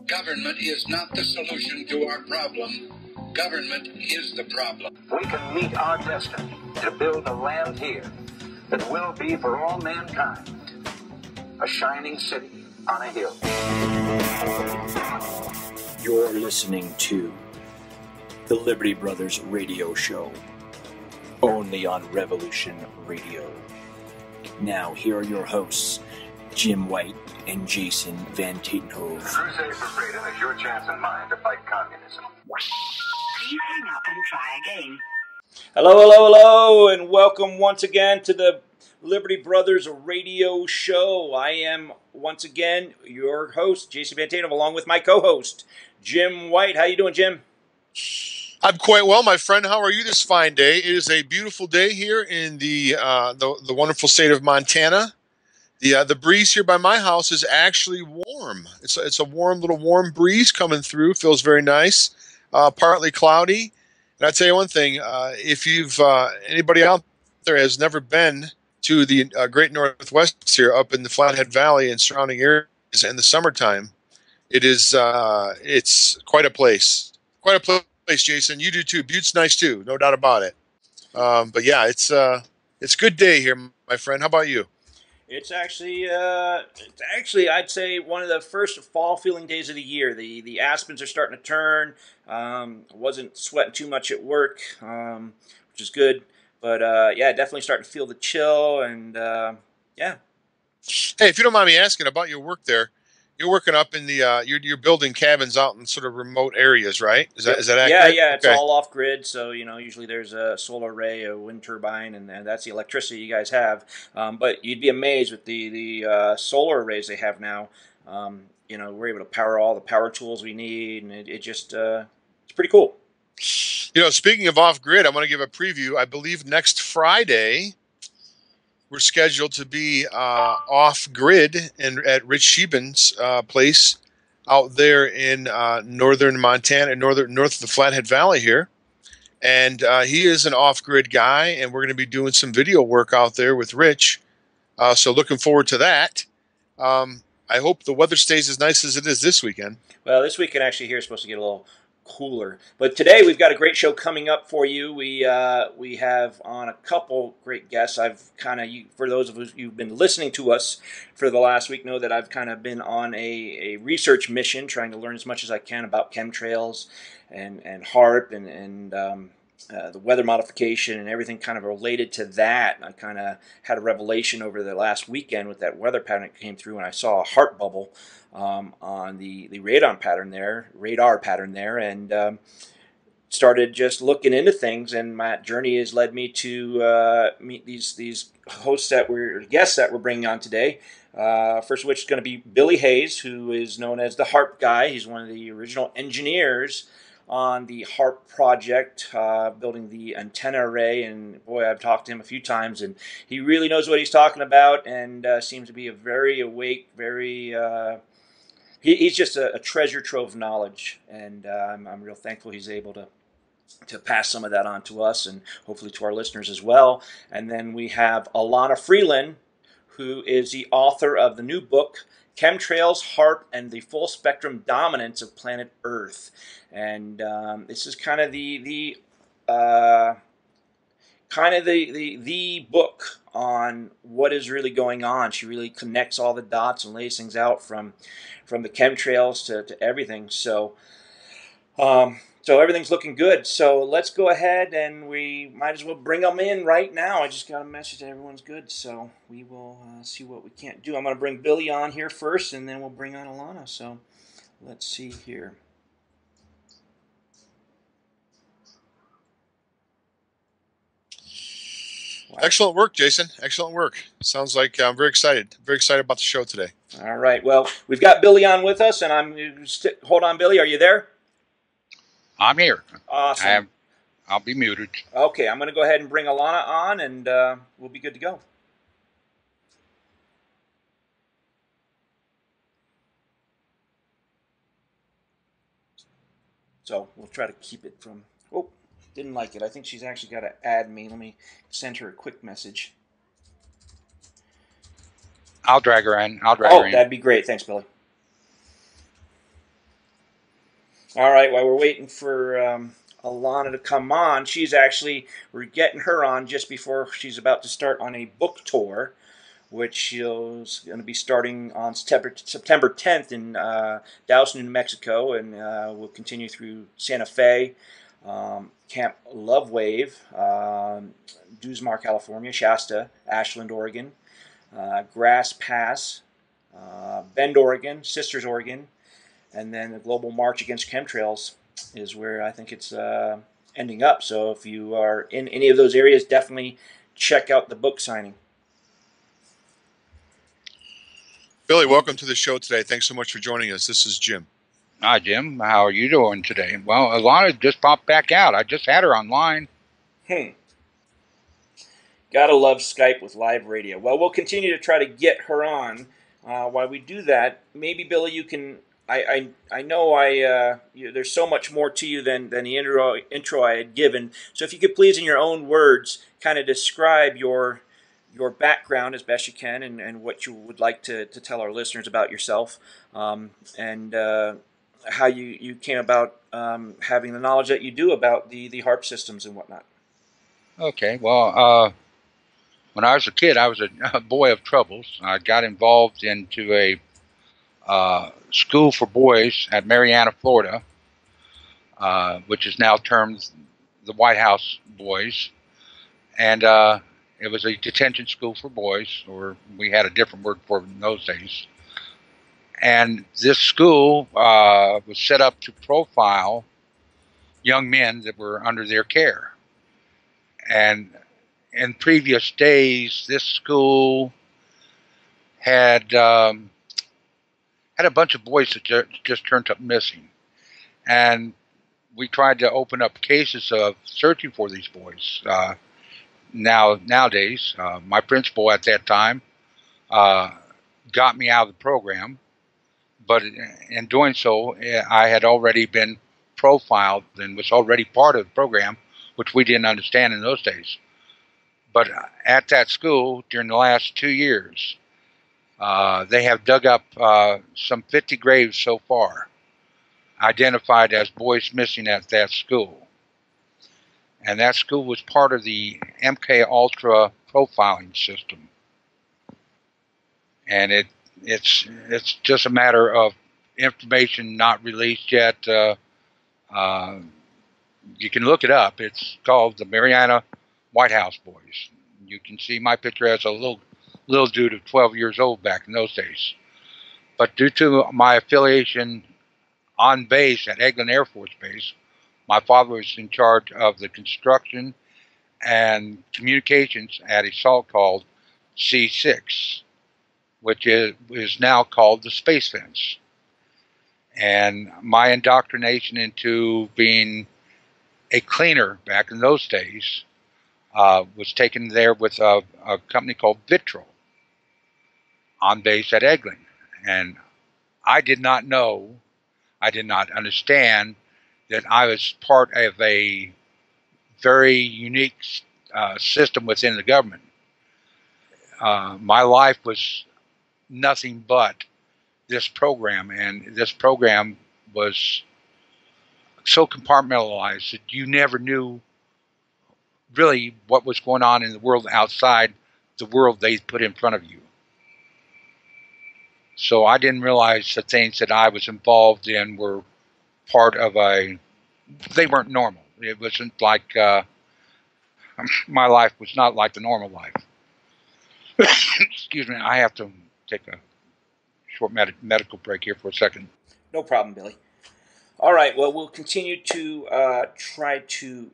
Government is not the solution to our problem. Government is the problem. We can meet our destiny to build a land here that will be for all mankind a shining city on a hill. You're listening to the Liberty Brothers Radio Show, only on Revolution Radio. Now, here are your hosts, Jim White and Jason Van Tatenhove. The crusade for freedom is your chance and mine to fight communism. Please hang up and try again. Hello, and welcome once again to the Liberty Brothers Radio Show. I am, once again, your host, Jason Van Tatenhove, along with my co-host, Jim White. How you doing, Jim? I'm quite well, my friend. How are you this fine day? It is a beautiful day here in the wonderful state of Montana. The breeze here by my house is actually warm. It's a warm breeze coming through. Feels very nice. Partly cloudy. And I'll tell you one thing: if you've anybody out there has never been to the Great Northwest here, up in the Flathead Valley and surrounding areas in the summertime, it's quite a place. Quite a place, Jason. You do too. Butte's nice too, no doubt about it. But yeah, it's a good day here, my friend. How about you? It's actually, I'd say one of the first fall feeling days of the year. The aspens are starting to turn. Wasn't sweating too much at work, which is good. But yeah, definitely starting to feel the chill, and yeah. Hey, if you don't mind me asking about your work there, you're working up in the you're building cabins out in sort of remote areas, right? Is that accurate? Yeah. It's okay. all off grid, so usually there's a solar array, a wind turbine, and that's the electricity you guys have. But you'd be amazed with the solar arrays they have now. We're able to power all the power tools we need, and it's pretty cool. Speaking of off grid, I'm going to give a preview. I believe next Friday we're scheduled to be off grid and at Rich Sheban's place out there in northern Montana, north of the Flathead Valley here. And he is an off grid guy, and we're going to be doing some video work out there with Rich. So looking forward to that. I hope the weather stays as nice as it is this weekend. Well, this weekend actually here is supposed to get a little cooler, but today we've got a great show coming up for you. We have on a couple great guests. For those of you who've been listening to us for the last week, know that I've kind of been on a research mission, trying to learn as much as I can about chemtrails and HAARP and the weather modification and everything kind of related to that. I kind of had a revelation over the last weekend with that weather pattern that came through, and I saw a HAARP bubble on the radar pattern there, and started just looking into things. And my journey has led me to meet these guests that we're bringing on today. First of which is going to be Billy Hayes, who is known as the HAARP guy. He's one of the original engineers on the HAARP project, building the antenna array. And boy, I've talked to him a few times, and he really knows what he's talking about, and seems to be a very awake, he's just a treasure trove of knowledge, and I'm real thankful he's able to pass some of that on to us, and hopefully to our listeners as well. And then we have Elana Freeland, who is the author of the new book, Chemtrails, HAARP, and the Full Spectrum Dominance of Planet Earth. And this is kind of the book on what is really going on. She really connects all the dots and lays things out from the chemtrails to everything. So everything's looking good. So let's go ahead, and we might as well bring them in right now. I just got a message that everyone's good, so we will see what we can't do. I'm going to bring Billy on here first, and then we'll bring on Elana. So let's see here. Wow. Excellent work, Jason. Excellent work. Sounds like I'm very excited. Very excited about the show today. All right. Well, we've got Billy on with us, and hold on, Billy. Are you there? I'm here. Awesome. I'll be muted. Okay, I'm going to go ahead and bring Elana on, and we'll be good to go. So we'll try to keep it from... Oh, didn't like it. I think she's actually got to add me. Let me send her a quick message. I'll drag her in. I'll drag her in. That'd be great. Thanks, Billy. All right, while we're waiting for Elana to come on, we're getting her on just before she's about to start on a book tour, which she's going to be starting on September 10th in Dallas, New Mexico, and will continue through Santa Fe, Camp Love Wave, Dusmar, California, Shasta, Ashland, Oregon, Grass Pass, Bend, Oregon, Sisters, Oregon, and then the Global March Against Chemtrails is where I think it's ending up. So if you are in any of those areas, definitely check out the book signing. Billy, welcome to the show today. Thanks so much for joining us. This is Jim. Hi, Jim. How are you doing today? Well, Elana just popped back out. I just had her online. Gotta love Skype with live radio. Well, we'll continue to try to get her on. While we do that, maybe, Billy, you can... I know there's so much more to you than the intro I had given. So if you could please, in your own words, kind of describe your background as best you can, and what you would like to tell our listeners about yourself, and how you came about having the knowledge that you do about the HAARP systems and whatnot. Okay, well, when I was a kid, I was a boy of troubles. I got involved into a school for boys at Marianna, Florida, which is now termed the White House Boys. And it was a detention school for boys, or we had a different word for it in those days. And this school was set up to profile young men that were under their care. And in previous days, this school had a bunch of boys that just turned up missing. And we tried to open up cases of searching for these boys. Nowadays, my principal at that time got me out of the program, but in doing so, I had already been profiled and was already part of the program, which we didn't understand in those days. But at that school, during the last 2 years, they have dug up some 50 graves so far, identified as boys missing at that school. And that school was part of the MK Ultra profiling system. And it's just a matter of information not released yet. You can look it up. It's called the Marianna White House Boys. You can see my picture as a little dude of 12 years old back in those days. But due to my affiliation on base at Eglin Air Force Base, my father was in charge of the construction and communications at a salt called C6, which is now called the Space Fence. And my indoctrination into being a cleaner back in those days was taken there with a company called Vitrol on base at Eglin. And I did not know, I did not understand that I was part of a very unique system within the government. My life was nothing but this program, and this program was so compartmentalized that you never knew really what was going on in the world outside the world they put in front of you. So I didn't realize the things that I was involved in were part of they weren't normal. It wasn't like, my life was not like the normal life. Excuse me, I have to take a short medical break here for a second. No problem, Billy. All right, well, we'll continue to try to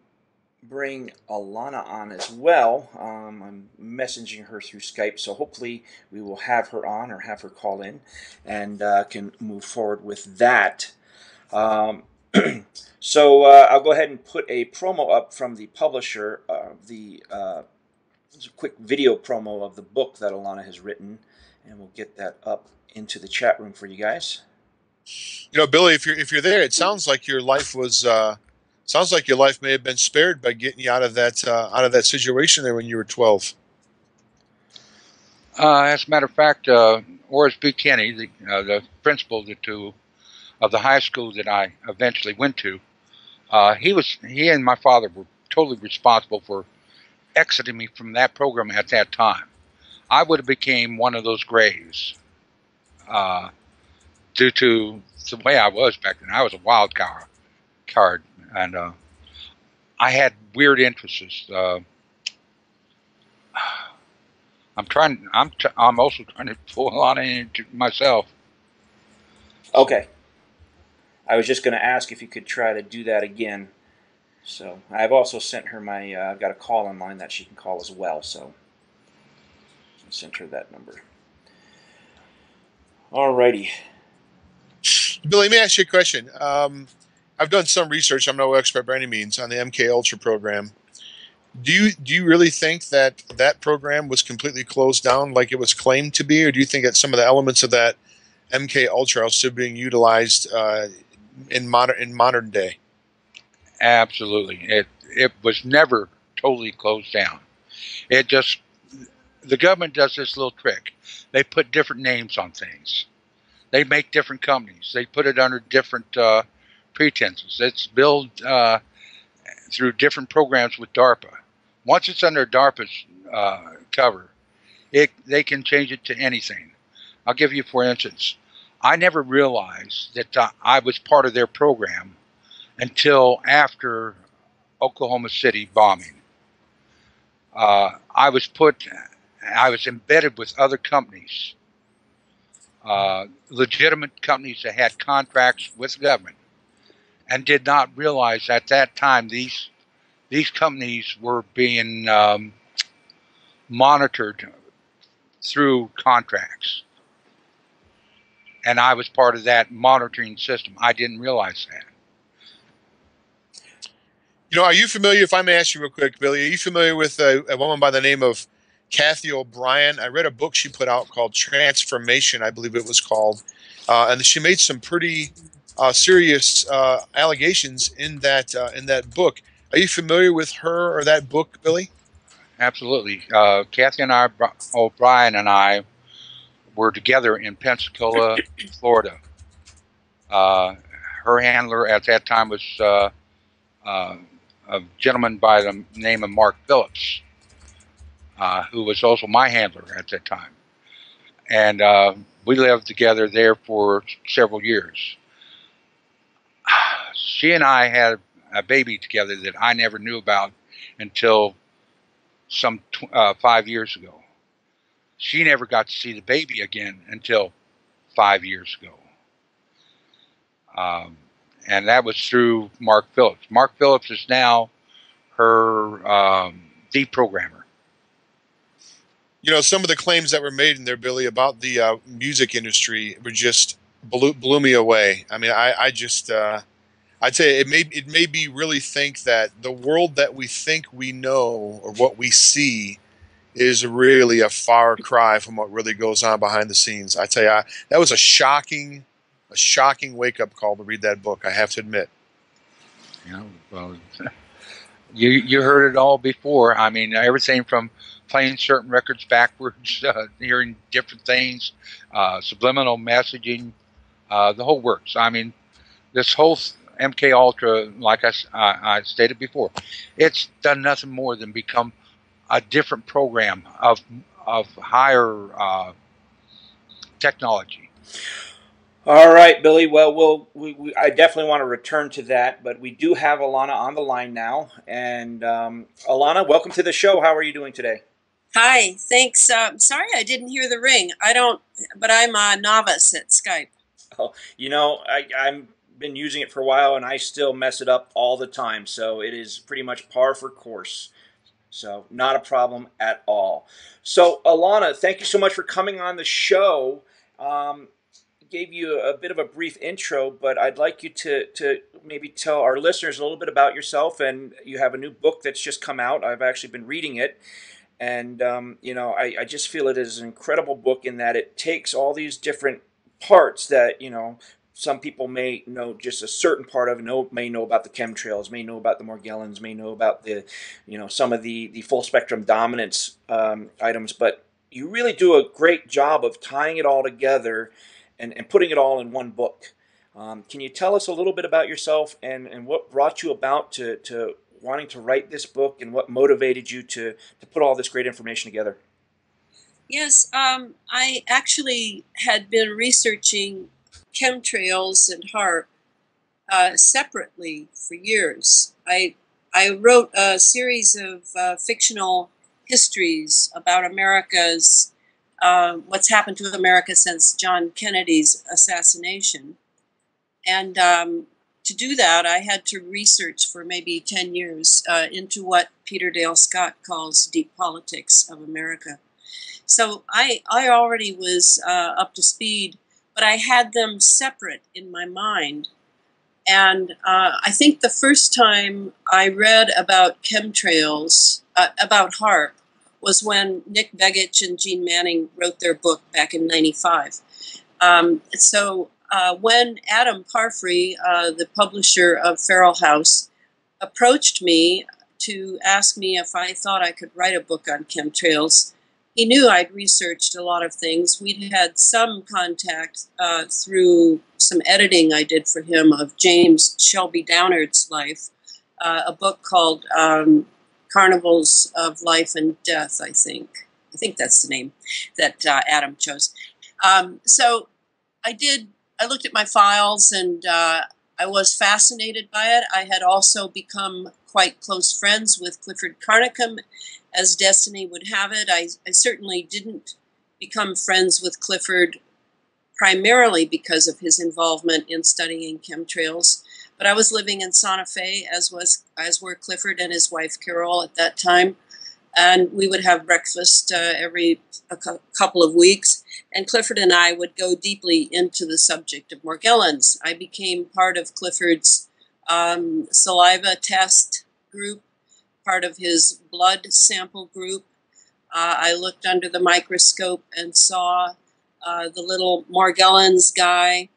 bring Elana on as well. I'm messaging her through Skype, so hopefully we will have her on or have her call in and can move forward with that. So I'll go ahead and put a promo up from the publisher, it's a quick video promo of the book that Elana has written, and we'll get that up into the chat room for you guys. You know, Billy, if you're there, it sounds like your life was your life may have been spared by getting you out of that situation there when you were 12. As a matter of fact, Horace B. Kenny, the principal of the high school that I eventually went to, he and my father were totally responsible for exiting me from that program at that time. I would have became one of those graves due to the way I was back then. I was a wild card, and I had weird interests. I'm also trying to pull a lot into myself. Okay. I was just going to ask if you could try to do that again. So I've also sent her my, I've got a call online that she can call as well. So I sent her that number. Alrighty. Billy, let me ask you a question. I've done some research. I'm no expert by any means on the MK Ultra program. Do you really think that program was completely closed down like it was claimed to be, or do you think that some of the elements of that MK Ultra are still being utilized in modern day? Absolutely. It was never totally closed down. The government does this little trick. They put different names on things. They make different companies. They put it under different pretenses. It's billed through different programs with DARPA. Once it's under DARPA's cover, they can change it to anything. I'll give you, for instance, I never realized that I was part of their program until after Oklahoma City bombing. I was embedded with other companies, legitimate companies that had contracts with the government, and did not realize at that time these companies were being monitored through contracts. And I was part of that monitoring system. I didn't realize that. You know, are you familiar, if I may ask you real quick, Billy, are you familiar with a woman by the name of Kathy O'Brien? I read a book she put out called Transformation, I believe it was called. And she made some pretty serious allegations in that book. Are you familiar with her or that book, Billy? Absolutely. Kathy O'Brien and I were together in Pensacola, Florida. Her handler at that time was a gentleman by the name of Mark Phillips, who was also my handler at that time. And we lived together there for several years. She and I had a baby together that I never knew about until some 5 years ago. She never got to see the baby again until 5 years ago. And that was through Mark Phillips. Mark Phillips is now her deprogrammer. You know, some of the claims that were made in there, Billy, about the music industry were just blew me away. I mean, I'd say it made me really think that the world that we think we know or what we see is really a far cry from what really goes on behind the scenes. I tell you, that was a shocking wake-up call to read that book, I have to admit. Yeah, well, you heard it all before. I mean, everything from playing certain records backwards, hearing different things, subliminal messaging, the whole works. I mean, this whole MK Ultra, like I stated before, it's done nothing more than become a different program of higher technology. All right, Billy. Well, I definitely want to return to that, but we do have Elana on the line now. And Elana, welcome to the show. How are you doing today? Hi, thanks. Sorry I didn't hear the ring. But I'm a novice at Skype. Oh, you know, I've been using it for a while, and I still mess it up all the time. So it is pretty much par for course. So not a problem at all. So Elana, thank you so much for coming on the show. Gave you a bit of a brief intro, but I'd like you to maybe tell our listeners a little bit about yourself. And you have a new book that's just come out. I've actually been reading it. And, you know, I just feel it is an incredible book in that it takes all these different parts that, you know, some people may know just a certain part of, may know about the chemtrails, may know about the Morgellons, may know about the, you know, some of the full spectrum dominance items, but you really do a great job of tying it all together and putting it all in one book. Can you tell us a little bit about yourself and what brought you about to wanting to write this book and what motivated you to put all this great information together? Yes, I actually had been researching chemtrails and HAARP separately for years. I wrote a series of fictional histories about America's what's happened to America since John Kennedy's assassination, and to do that, I had to research for maybe 10 years into what Peter Dale Scott calls deep politics of America. So I already was up to speed, but I had them separate in my mind. And I think the first time I read about chemtrails, about HAARP, was when Nick Begich and Gene Manning wrote their book back in '95. So when Adam Parfrey, the publisher of Feral House, approached me to ask me if I thought I could write a book on chemtrails, he knew I'd researched a lot of things. We'd had some contact through some editing I did for him of James Shelby Downard's life, a book called Carnivals of Life and Death, I think. I think that's the name that Adam chose. So I looked at my files and I was fascinated by it. I had also become quite close friends with Clifford Carnicom, as destiny would have it. I certainly didn't become friends with Clifford primarily because of his involvement in studying chemtrails, but I was living in Santa Fe, as were Clifford and his wife Carol at that time, and we would have breakfast every couple of weeks, and Clifford and I would go deeply into the subject of Morgellons. I became part of Clifford's saliva test group, part of his blood sample group. I looked under the microscope and saw the little Morgellons guy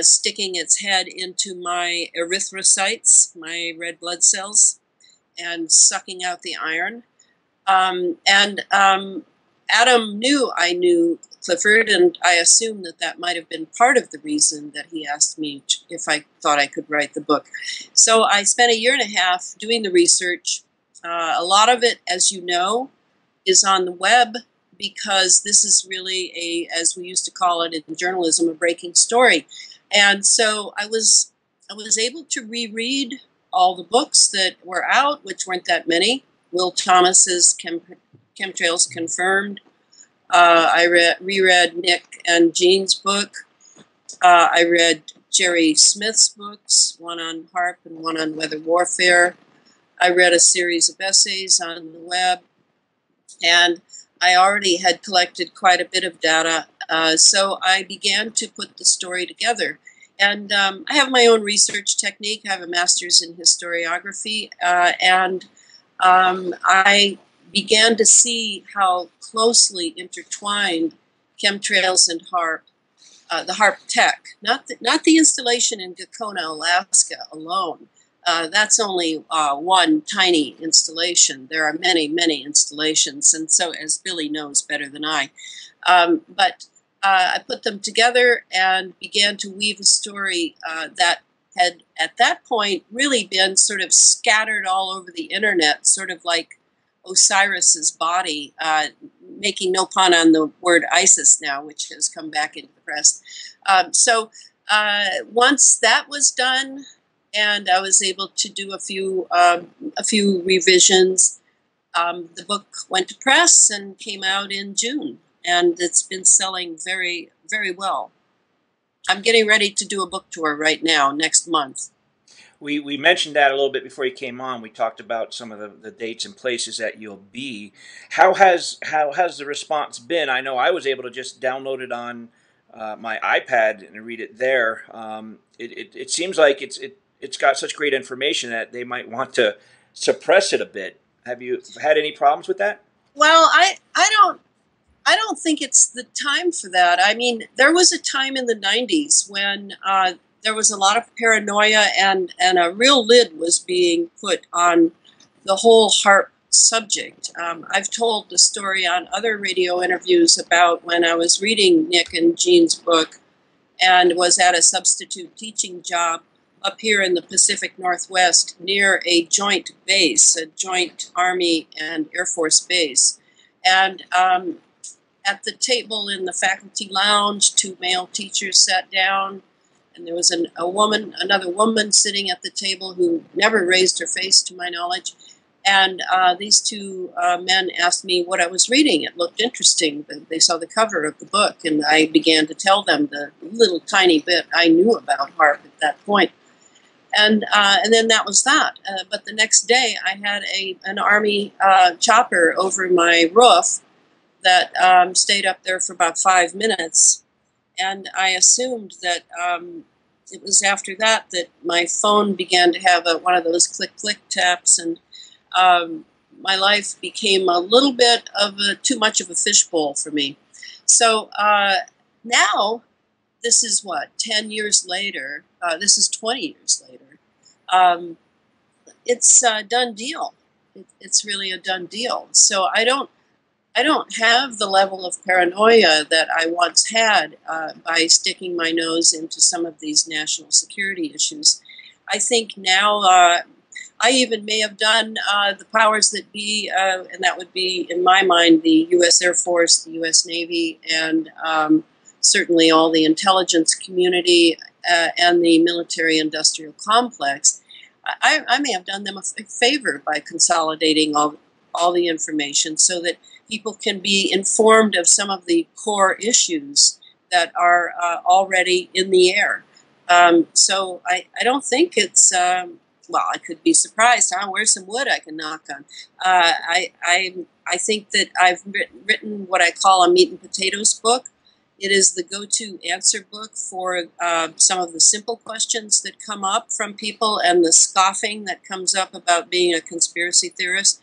sticking its head into my erythrocytes, my red blood cells, and sucking out the iron. Adam knew I knew Clifford, and I assumed that might have been part of the reason that he asked me if I thought I could write the book. So I spent a year and a half doing the research. A lot of it, as you know, is on the web because this is really as we used to call it in journalism, a breaking story. And so I was able to reread all the books that were out, which weren't that many. Will Thomas's Chemtrails Confirmed. I reread Nick and Gene's book. I read Jerry Smith's books, one on HAARP and one on weather warfare. I read a series of essays on the web, and I already had collected quite a bit of data, so I began to put the story together. And I have my own research technique. I have a master's in historiography, and I began to see how closely intertwined chemtrails and HAARP, the HAARP tech, not the installation in Gakona, Alaska alone. That's only one tiny installation. There are many, many installations, and so, as Billy knows better than I. But I put them together and began to weave a story that had, at that point, really been sort of scattered all over the internet, sort of like Osiris's body, making no pun on the word ISIS now, which has come back into the press. So once that was done, and I was able to do a few revisions, the book went to press and came out in June, and it's been selling very, very well. I'm getting ready to do a book tour right now, next month. We mentioned that a little bit before you came on. We talked about some of the dates and places that you'll be. How has the response been? I know I was able to just download it on my iPad and read it there. It seems like it's got such great information that they might want to suppress it a bit. Have you had any problems with that? Well, I don't think it's the time for that. I mean, there was a time in the 90s when there was a lot of paranoia and a real lid was being put on the whole HAARP subject. I've told the story on other radio interviews about when I was reading Nick and Jean's book and was at a substitute teaching job up here in the Pacific Northwest near a joint base, a joint Army and Air Force base. And at the table in the faculty lounge, 2 male teachers sat down, and there was another woman sitting at the table who never raised her face to my knowledge. And these 2 men asked me what I was reading. It looked interesting. They saw the cover of the book, and I began to tell them the little tiny bit I knew about HAARP at that point. And then that was that. But the next day, I had an Army chopper over my roof that stayed up there for about 5 minutes. And I assumed that it was after that that my phone began to have one of those click-click taps, and my life became a little bit of too much of a fishbowl for me. So now, this is what, 10 years later, this is 20 years later, it's a done deal. It's really a done deal. So I don't have the level of paranoia that I once had by sticking my nose into some of these national security issues. I think now I even may have done the powers that be, and that would be, in my mind, the U.S. Air Force, the U.S. Navy, and certainly all the intelligence community and the military-industrial complex. I may have done them a favor by consolidating all the information so that people can be informed of some of the core issues that are already in the air. So I don't think it's, well, I could be surprised. Where's some wood I can knock on? I think that I've written what I call a meat and potatoes book. It is the go-to answer book for some of the simple questions that come up from people and the scoffing that comes up about being a conspiracy theorist.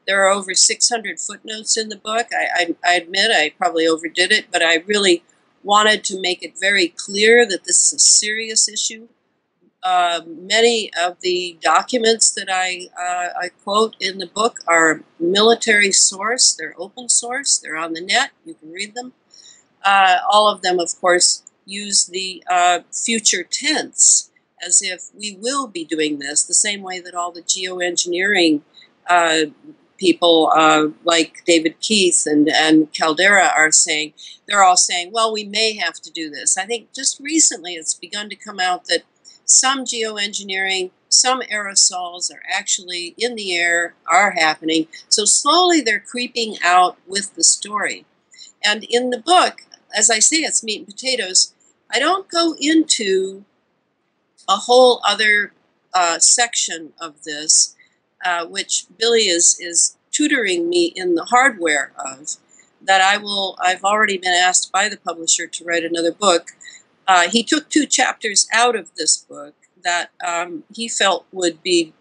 There are over 600 footnotes in the book. I admit I probably overdid it, but I really wanted to make it very clear that this is a serious issue. Many of the documents that I quote in the book are military source. They're open source. They're on the net. You can read them. All of them, of course, use the future tense as if we will be doing this, the same way that all the geoengineering people like David Keith and Caldera are saying. They're all saying, well, we may have to do this. I think just recently it's begun to come out that some geoengineering, some aerosols are actually in the air, are happening. So slowly they're creeping out with the story. And in the book, as I say, it's meat and potatoes. I don't go into a whole other section of this, which Billy is tutoring me in the hardware of, that I've already been asked by the publisher to write another book. He took 2 chapters out of this book that he felt would be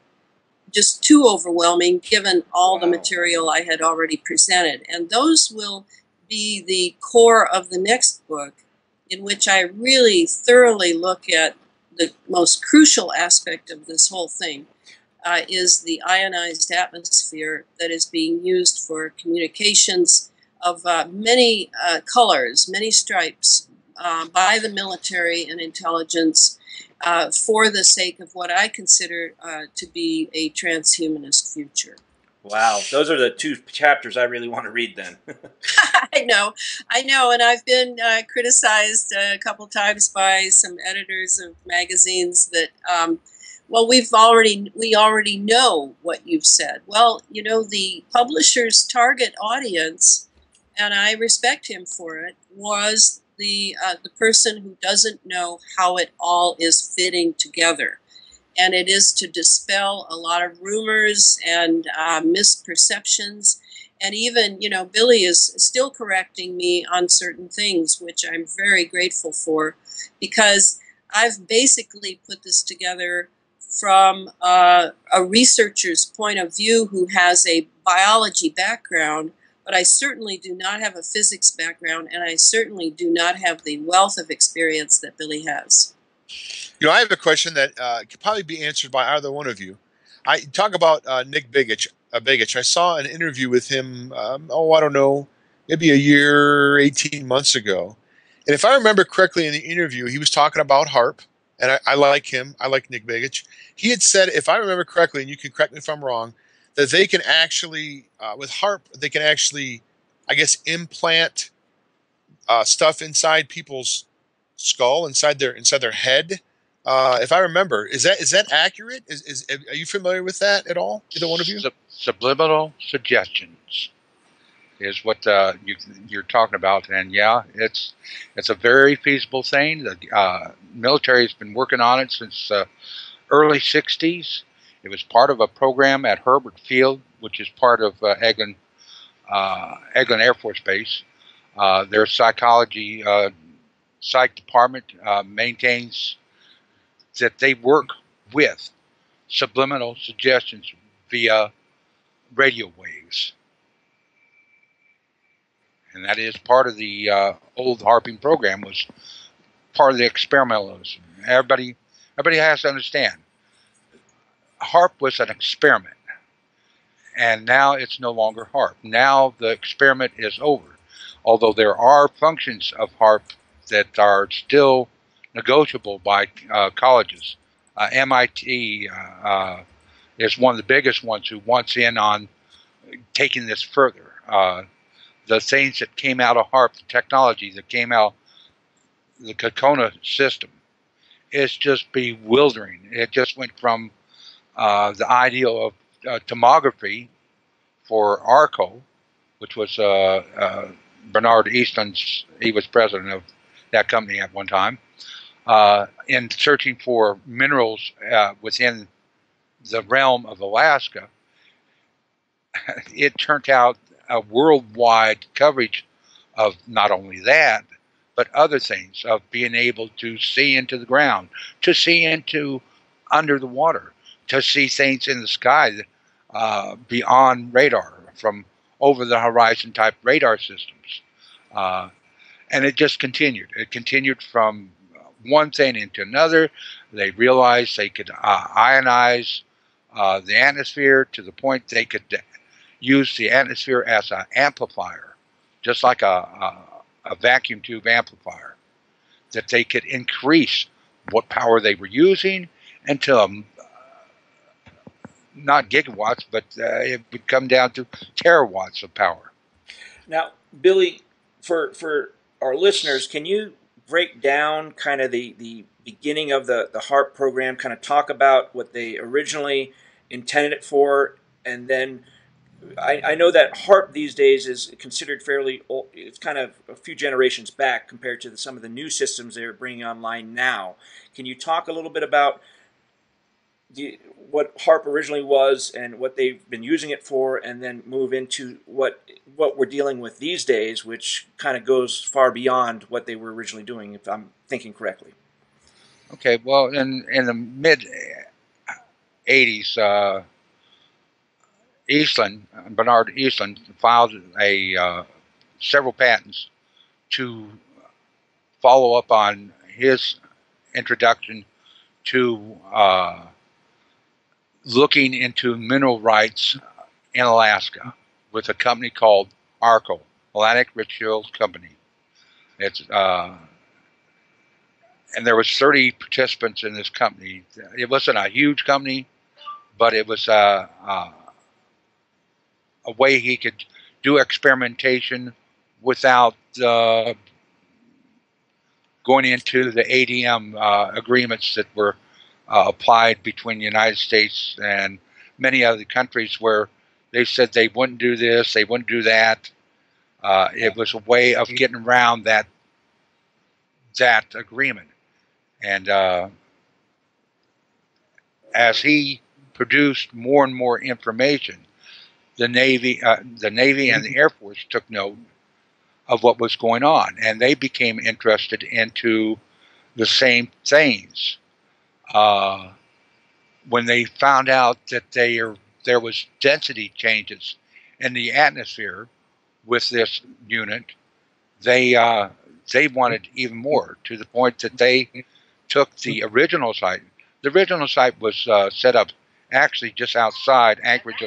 just too overwhelming given all the material I had already presented. And those will be the core of the next book, in which I really thoroughly look at the most crucial aspect of this whole thing, is the ionized atmosphere that is being used for communications of many colors, many stripes, by the military and intelligence for the sake of what I consider to be a transhumanist future. Wow, those are the 2 chapters I really want to read then. I know, and I've been criticized a couple times by some editors of magazines that, well, we already know what you've said. Well, you know, the publisher's target audience, and I respect him for it, was the person who doesn't know how it all is fitting together. And it is to dispel a lot of rumors and misperceptions. And even, you know, Billy is still correcting me on certain things, which I'm very grateful for, because I've basically put this together from a researcher's point of view who has a biology background, but I certainly do not have a physics background, and I certainly do not have the wealth of experience that Billy has. You know, I have a question that could probably be answered by either one of you. I talk about Nick Bigich. Begich. I saw an interview with him, I don't know, maybe a year, 18 months ago. And if I remember correctly in the interview, he was talking about HAARP, and I like him. I like Nick Begich. He had said, if I remember correctly, and you can correct me if I'm wrong, that they can actually, with HAARP, they can actually, I guess, implant stuff inside people's skull, inside their head. If I remember, is that accurate? Are you familiar with that at all? Either one of you? Subliminal suggestions is what you're talking about, and yeah, it's a very feasible thing. The military has been working on it since early '60s. It was part of a program at Herbert Field, which is part of Eglin Air Force Base. Their psychology psych department maintains that they work with subliminal suggestions via radio waves. And that is part of the old HAARPing program, was part of the experimentalism. Everybody has to understand, HAARP was an experiment, and now it's no longer HAARP. Now the experiment is over, although there are functions of HAARP that are still negotiable by colleges. MIT is one of the biggest ones who wants in on taking this further. The things that came out of HAARP, the technology that came out, the Kokona system, is just bewildering. It just went from the ideal of tomography for ARCO, which was Bernard Easton's, he was president of that company at one time, in searching for minerals within the realm of Alaska. It turned out a worldwide coverage of not only that, but other things, of being able to see into the ground, to see into under the water, to see things in the sky beyond radar, from over the horizon type radar systems. And it just continued. It continued from one thing into another. They realized they could ionize the atmosphere to the point they could use the atmosphere as an amplifier, just like a vacuum tube amplifier, that they could increase what power they were using until not gigawatts, but it would come down to terawatts of power. Now, Billy, for our listeners, can you break down kind of the beginning of the HAARP program, kind of talk about what they originally intended it for, and then I know that HAARP these days is considered fairly old. It's kind of a few generations back compared to some of the new systems they're bringing online now. Can you talk a little bit about what HAARP originally was and what they've been using it for, and then move into what we're dealing with these days, which kind of goes far beyond what they were originally doing, if I'm thinking correctly? Okay, well, in the mid 80s, Bernard Eastland filed several patents to follow up on his introduction to looking into mineral rights in Alaska with a company called ARCO, Atlantic Richfield Company. It's and there was 30 participants in this company. It wasn't a huge company, but it was a way he could do experimentation without going into the ADM agreements that were applied between the United States and many other countries, where they said they wouldn't do this, they wouldn't do that. It was a way of getting around that agreement. And as he produced more and more information, the Navy and the Air Force took note of what was going on, and they became interested into the same things. When they found out that there was density changes in the atmosphere with this unit, they wanted even more, to the point that they took the original site. The original site was set up actually just outside Anchorage,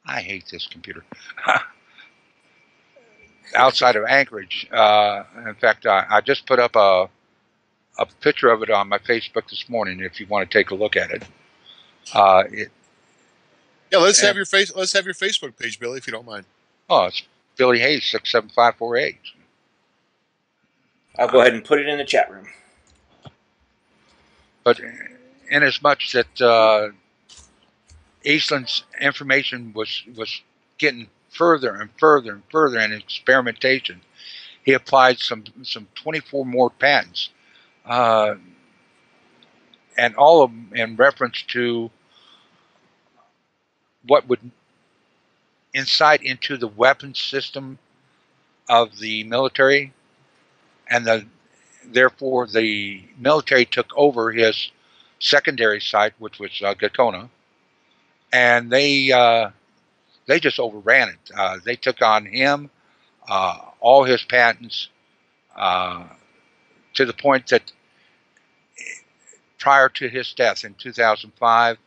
I hate this computer. Outside of Anchorage. In fact, I just put up a picture of it on my Facebook this morning. If you want to take a look at it. Yeah, let's have your Facebook page, Billy, if you don't mind. Oh, it's Billy Hayes 67548. I'll go ahead and put it in the chat room. But in as much that Eastland's information was getting further and further and further in experimentation, he applied some 24 more patents, and all of them in reference to what would insight into the weapons system of the military, and therefore the military took over his secondary site, which was Gakona, and they just overran it. They took on him, all his patents, to the point that prior to his death in 2005,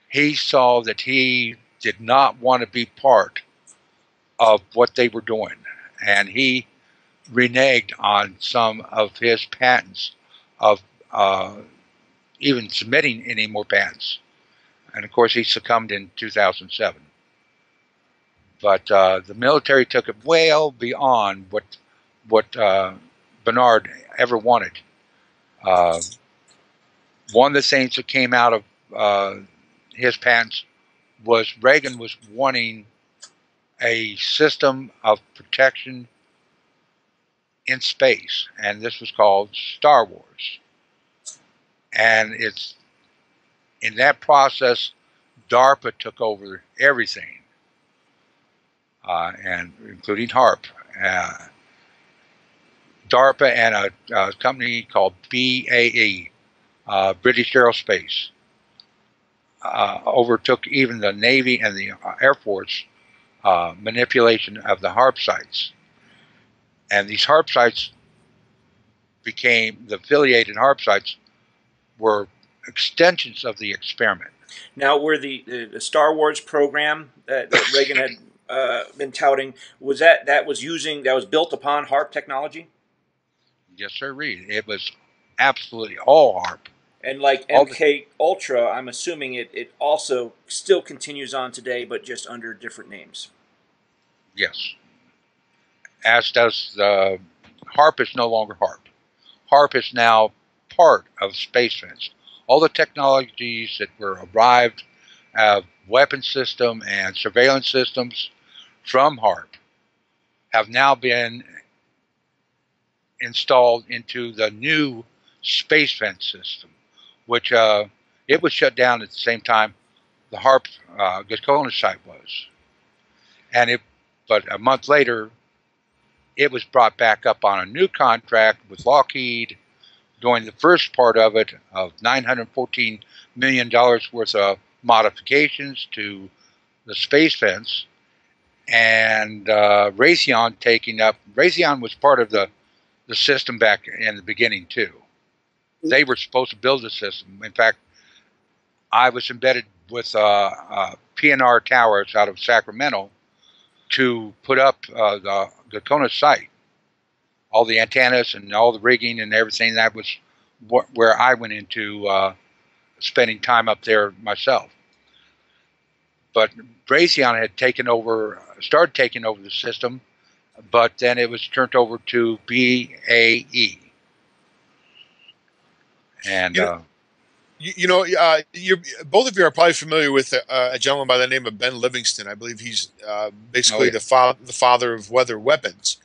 he saw that he did not want to be part of what they were doing, and he reneged on some of his patents, of even submitting any more patents. And of course, he succumbed in 2007. But the military took it well beyond what Bernard ever wanted. One of the things that came out of his patents was Reagan was wanting a system of protection in space, and this was called Star Wars. And it's in that process, DARPA took over everything, and including HAARP. DARPA and a company called BAE, British Aerospace, overtook even the Navy and the Air Force manipulation of the HAARP sites. And these HAARP sites became, the affiliated HAARP sites were extensions of the experiment. Now, were the Star Wars program that Reagan had been touting, was that was built upon HAARP technology? Yes, sir, Reed. It was absolutely all HAARP. And like MK Ultra, I'm assuming it also still continues on today, but just under different names. Yes. As does the HAARP is no longer HAARP. HAARP is now part of Space Fence. All the technologies that were arrived, weapon system and surveillance systems from HAARP, have now been installed into the new Space Fence system, which it was shut down at the same time the HAARP Gakona site was. But a month later, it was brought back up on a new contract with Lockheed, doing the first part of it of $914 million worth of modifications to the Space Fence, and Raytheon taking up. Raytheon was part of the system back in the beginning too. They were supposed to build the system. In fact, I was embedded with PNR Towers out of Sacramento to put up the Gakona site. All the antennas and all the rigging and everything, that was where I went into spending time up there myself. But Raytheon had started taking over the system, but then it was turned over to BAE. And both of you are probably familiar with a gentleman by the name of Ben Livingston. I believe he's basically the father of weather weapons.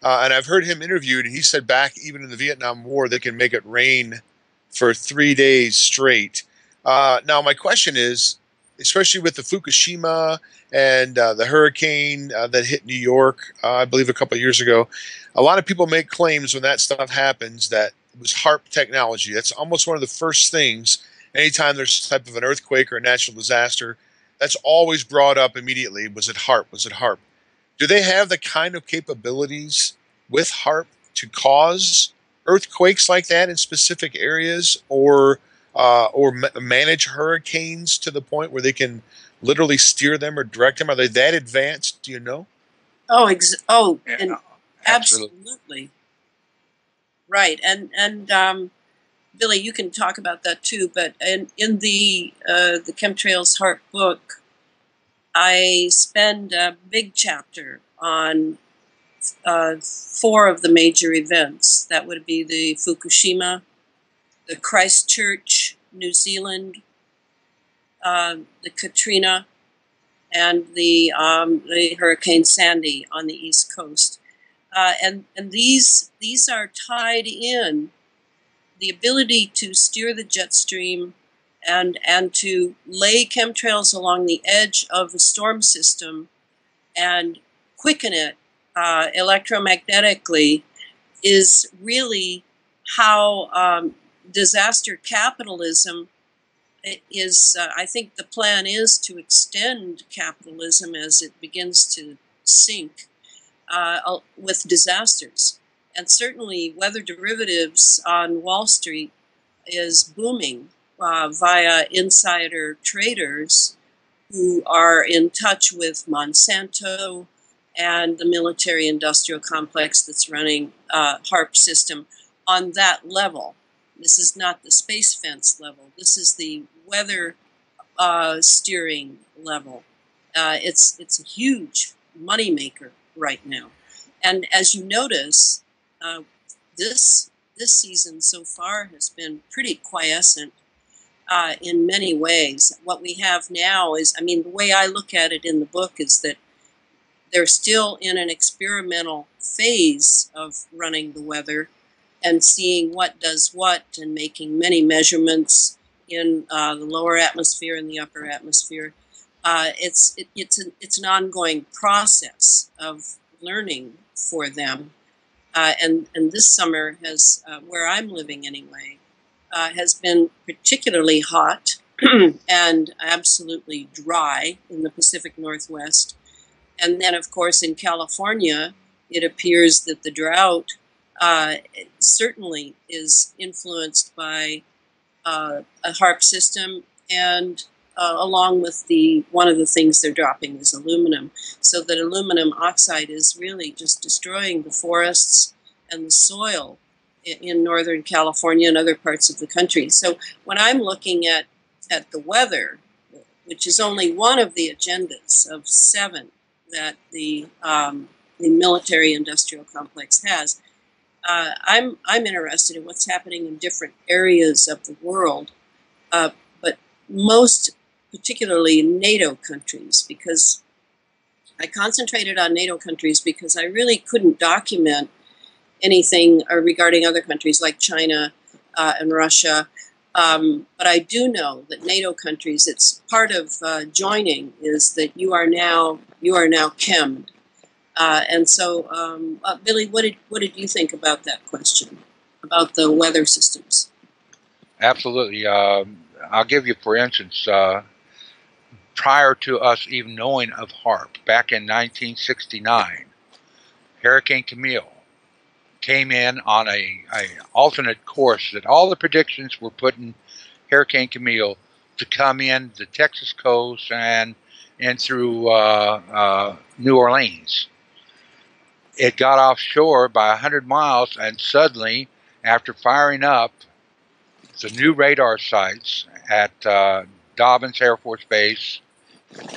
And I've heard him interviewed, and he said back even in the Vietnam War, they can make it rain for 3 days straight. Now, my question is, especially with the Fukushima and the hurricane that hit New York, I believe a couple of years ago, a lot of people make claims when that stuff happens that it was HAARP technology. That's almost one of the first things. Anytime there's a type of an earthquake or a natural disaster, that's always brought up immediately. Was it HAARP? Was it HAARP? Do they have the kind of capabilities with HAARP to cause earthquakes like that in specific areas, or manage hurricanes to the point where they can literally steer them or direct them? Are they that advanced? Do you know? And Absolutely. absolutely right. And Billy, you can talk about that too. But in the Chemtrails HAARP book, I spend a big chapter on 4 of the major events. That would be the Fukushima, the Christchurch, New Zealand, the Katrina, and the Hurricane Sandy on the East Coast. And these are tied in. The ability to steer the jet stream and to lay chemtrails along the edge of the storm system and quicken it electromagnetically is really how disaster capitalism is. I think the plan is to extend capitalism as it begins to sink with disasters. And certainly weather derivatives on Wall Street is booming via insider traders who are in touch with Monsanto and the military-industrial complex that's running HAARP system on that level. This is not the space fence level. This is the weather steering level. It's a huge moneymaker right now. And as you notice, this season so far has been pretty quiescent in many ways. What we have now is, I mean, the way I look at it in the book is that they're still in an experimental phase of running the weather and seeing what does what and making many measurements in the lower atmosphere and the upper atmosphere. It's an ongoing process of learning for them. And this summer has, where I'm living anyway, has been particularly hot and absolutely dry in the Pacific Northwest. And then, of course, in California, it appears that the drought certainly is influenced by a HAARP system, and along with one of the things they're dropping is aluminum. So that aluminum oxide is really just destroying the forests and the soil in Northern California and other parts of the country. So when I'm looking at the weather, which is only one of the agendas of 7 that the military-industrial complex has, I'm interested in what's happening in different areas of the world, but most particularly NATO countries, because I concentrated on NATO countries because I really couldn't document anything regarding other countries like China and Russia. But I do know that NATO countries, it's part of joining is that you are now chemmed. And so, Billy, what did you think about that question, about the weather systems? Absolutely. I'll give you, for instance, prior to us even knowing of HAARP, back in 1969, Hurricane Camille came in on a alternate course that all the predictions were putting Hurricane Camille to come in the Texas coast and through New Orleans. It got offshore by 100 miles, and suddenly, after firing up the new radar sites at Dobbins Air Force Base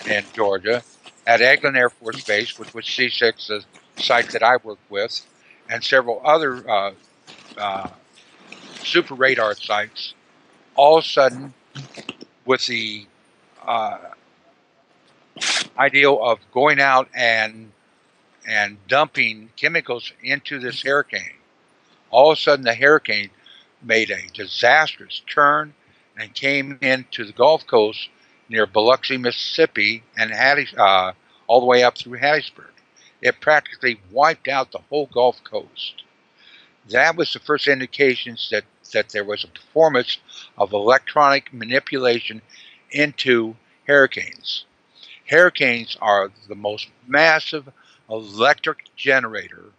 in Georgia, at Eglin Air Force Base, which was C6, the site that I worked with, and several other super radar sites, all of a sudden, with the ideal of going out and dumping chemicals into this hurricane, all of a sudden the hurricane made a disastrous turn and came into the Gulf Coast near Biloxi, Mississippi, and all the way up through Hattiesburg. It practically wiped out the whole Gulf Coast. That was the first indications that there was a performance of electronic manipulation into hurricanes. Hurricanes are the most massive electric generator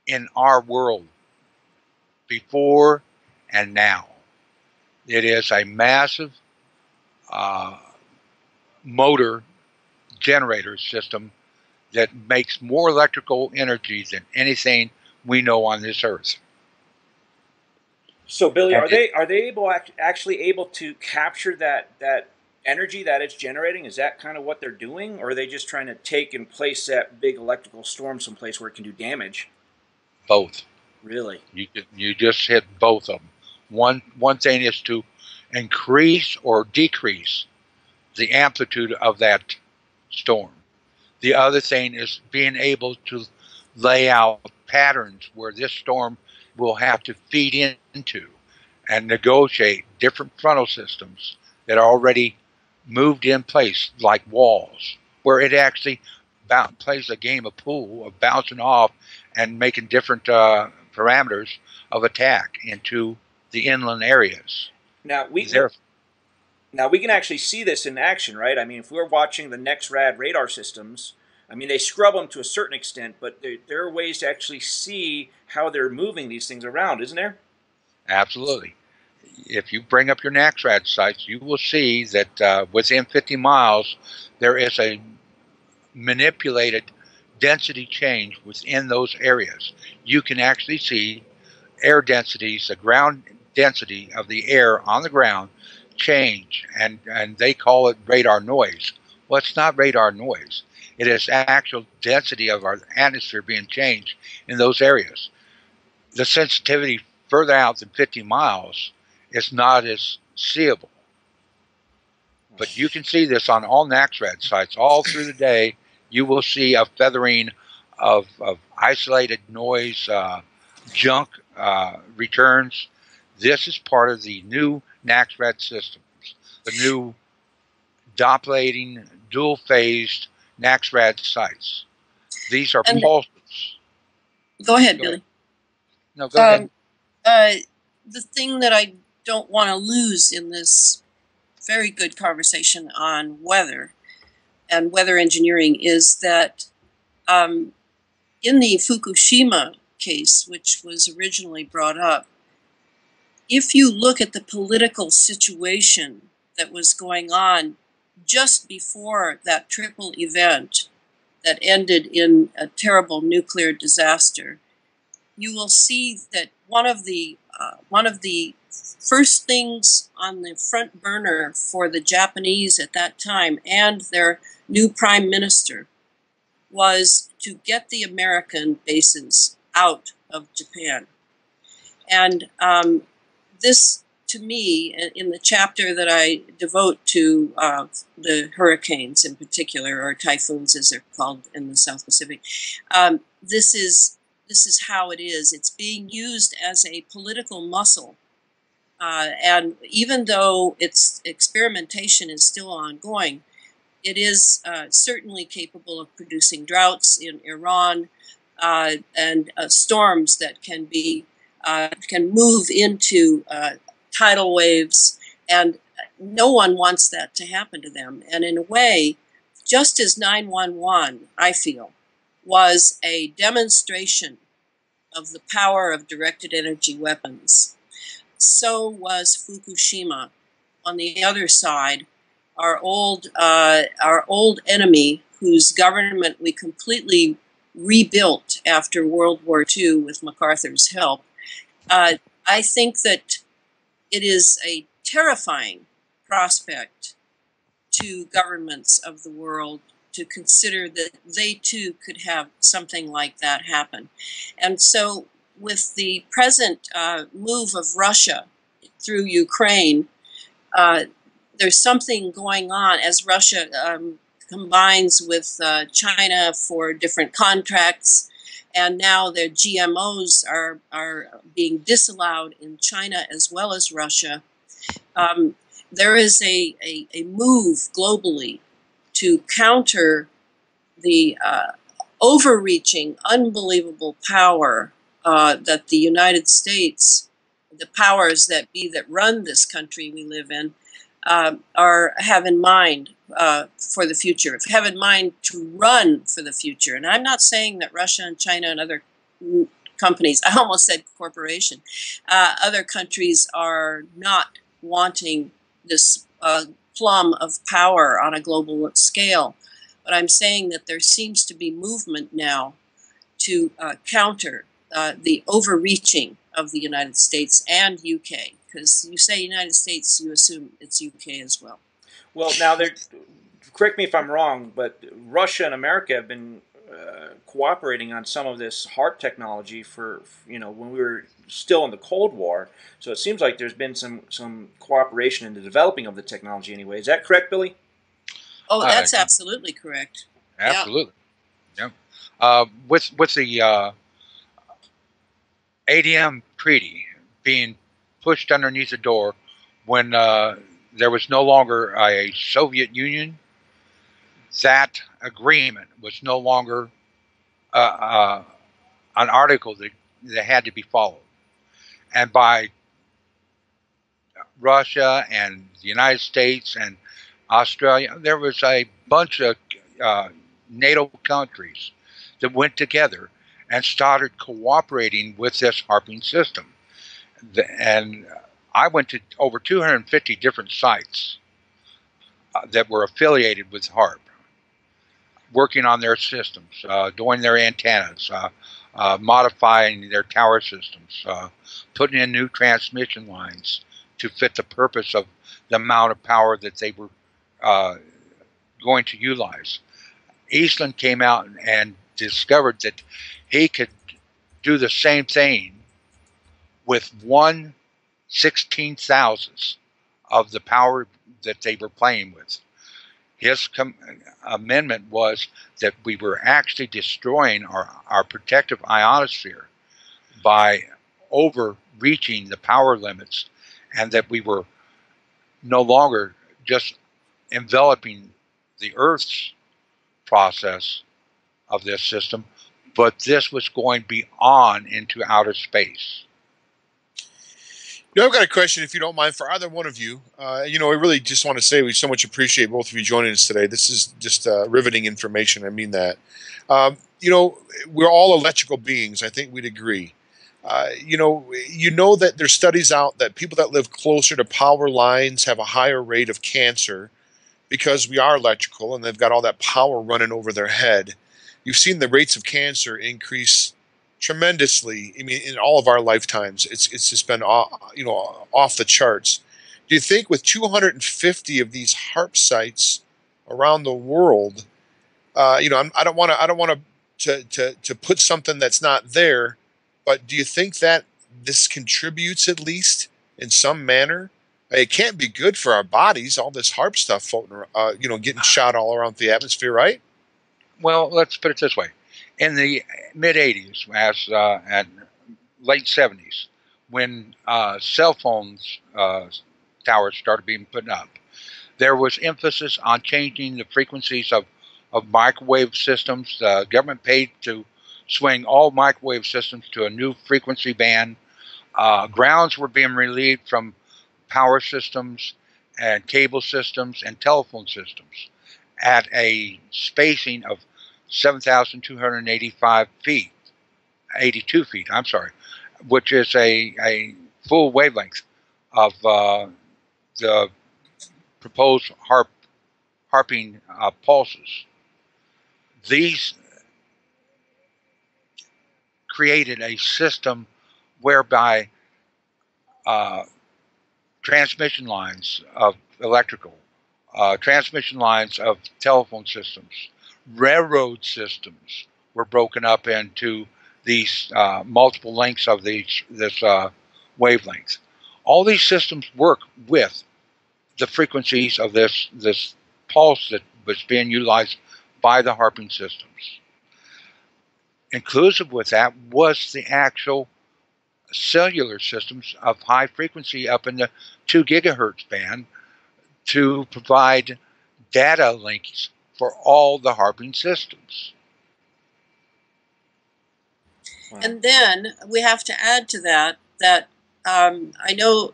in our world, before and now. It is a massive motor generator system that makes more electrical energy than anything we know on this earth. So, Billy, And are they actually able to capture that energy that it's generating? Is that kind of what they're doing, or are they just trying to take and place that big electrical storm someplace where it can do damage? Both. Really? You just hit both of them. One thing is to increase or decrease the amplitude of that storm. The other thing is being able to lay out patterns where this storm will have to feed into and negotiate different frontal systems that are already moved in place, like walls, where it actually plays a game of pool of bouncing off and making different parameters of attack into the inland areas. Now we can actually see this in action, right? I mean, if we're watching the NexRad radar systems, I mean, they scrub them to a certain extent, but there are ways to actually see how they're moving these things around, isn't there? Absolutely. If you bring up your NexRad sites, you will see that within 50 miles, there is a manipulated density change within those areas. You can actually see air densities, the ground density of the air on the ground change, and they call it radar noise. Well, it's not radar noise. It is actual density of our atmosphere being changed in those areas. The sensitivity further out than 50 miles is not as seeable. But you can see this on all NexRad sites all through the day. You will see a feathering of isolated noise, junk returns. This is part of the new NexRad systems, the new doppulating, dual-phased NexRad sites. These are pulses. Go ahead, Billy. No, go ahead. The thing that I don't want to lose in this very good conversation on weather and weather engineering is that in the Fukushima case, which was originally brought up, if you look at the political situation that was going on just before that triple event that ended in a terrible nuclear disaster, you will see that one of the first things on the front burner for the Japanese at that time and their new prime minister was to get the American bases out of Japan. And this, to me, in the chapter that I devote to the hurricanes in particular, or typhoons as they're called in the South Pacific, this is how it is. It's being used as a political muscle. And even though its experimentation is still ongoing, it is certainly capable of producing droughts in Iran and storms that can move into tidal waves, and no one wants that to happen to them. And in a way, just as 9/11, I feel, was a demonstration of the power of directed energy weapons, so was Fukushima. On the other side, our old enemy, whose government we completely rebuilt after World War II with MacArthur's help. I think that it is a terrifying prospect to governments of the world to consider that they too could have something like that happen. And so with the present move of Russia through Ukraine, there's something going on as Russia combines with China for different contracts, and now their GMOs are being disallowed in China as well as Russia. There is a move globally to counter the overreaching, unbelievable power that the United States, the powers that be that run this country we live in, have in mind for the future, have in mind to run for the future. And I'm not saying that Russia and China and other companies, I almost said corporation, other countries are not wanting this plum of power on a global scale. But I'm saying that there seems to be movement now to counter the overreaching of the United States and UK. Because you say United States, you assume it's UK as well. Well, now, correct me if I'm wrong, but Russia and America have been cooperating on some of this HAARP technology for, when we were still in the Cold War. So it seems like there's been some cooperation in the developing of the technology anyway. Is that correct, Billy? Oh, that's absolutely correct. Absolutely. Yeah. With the ADM treaty being pushed underneath the door when there was no longer a Soviet Union, that agreement was no longer an article that had to be followed. And by Russia and the United States and Australia, there was a bunch of NATO countries that went together and started cooperating with this HAARPing system. And I went to over 250 different sites that were affiliated with HAARP, working on their systems, doing their antennas, modifying their tower systems, putting in new transmission lines to fit the purpose of the amount of power that they were going to utilize. Eastland came out and discovered that he could do the same thing with 1/16,000th of the power that they were playing with. His amendment was that we were actually destroying our protective ionosphere by overreaching the power limits, and that we were no longer just enveloping the Earth's process of this system, but this was going beyond into outer space. I've got a question, if you don't mind, for either one of you. I really just want to say we so much appreciate both of you joining us today. This is just riveting information. I mean that. We're all electrical beings. I think we'd agree. That there's studies out that people that live closer to power lines have a higher rate of cancer because we are electrical and they've got all that power running over their head. You've seen the rates of cancer increase tremendously. I mean, in all of our lifetimes, it's just been off the charts. Do you think with 250 of these HAARP sites around the world, I don't want to put something that's not there, but do you think that this contributes at least in some manner? It can't be good for our bodies, all this HAARP stuff floating, getting shot all around the atmosphere, right? Well, let's put it this way. In the mid-'80s, and late 70s, when cell phones towers started being put up, there was emphasis on changing the frequencies of microwave systems. The government paid to swing all microwave systems to a new frequency band. Grounds were being relieved from power systems and cable systems and telephone systems at a spacing of 7,285 feet, 82 feet, I'm sorry, which is a full wavelength of the proposed HAARPing pulses. These created a system whereby transmission lines of electrical, transmission lines of telephone systems, railroad systems were broken up into these multiple lengths of this wavelength. All these systems work with the frequencies of this pulse that was being utilized by the HAARPing systems. Inclusive with that was the actual cellular systems of high frequency up in the 2 gigahertz band to provide data links for all the HAARPing systems. Wow. And then we have to add to that I know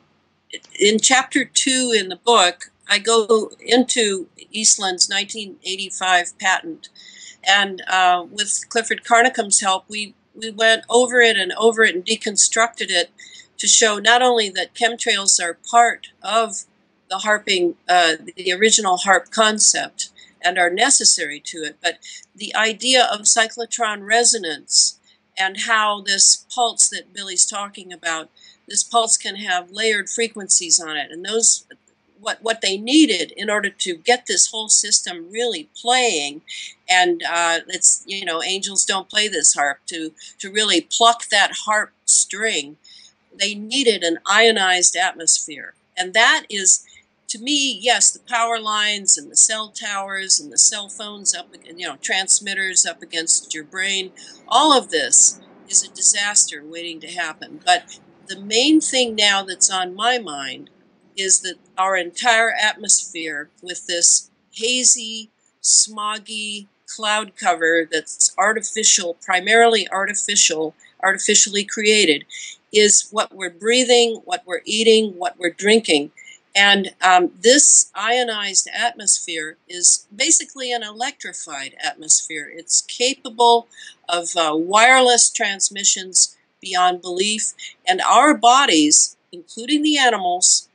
in chapter 2 in the book, I go into Eastland's 1985 patent, and with Clifford Carnicom's help, we went over it and deconstructed it to show not only that chemtrails are part of the harping, the original HAARP concept, and are necessary to it. But the idea of cyclotron resonance and how this pulse that Billy's talking about, this pulse can have layered frequencies on it, and those, what they needed in order to get this whole system really playing, and it's, you know, angels don't play this harp, to really pluck that harp string, they needed an ionized atmosphere. And that is, to me, yes, the power lines and the cell towers and the cell phones up, you know, transmitters up against your brain, all of this is a disaster waiting to happen. But the main thing now that's on my mind is that our entire atmosphere, with this hazy, smoggy cloud cover that's artificial, primarily artificially created, is what we're breathing, what we're eating, what we're drinking. And this ionized atmosphere is basically an electrified atmosphere. It's capable of wireless transmissions beyond belief, and our bodies, including the animals,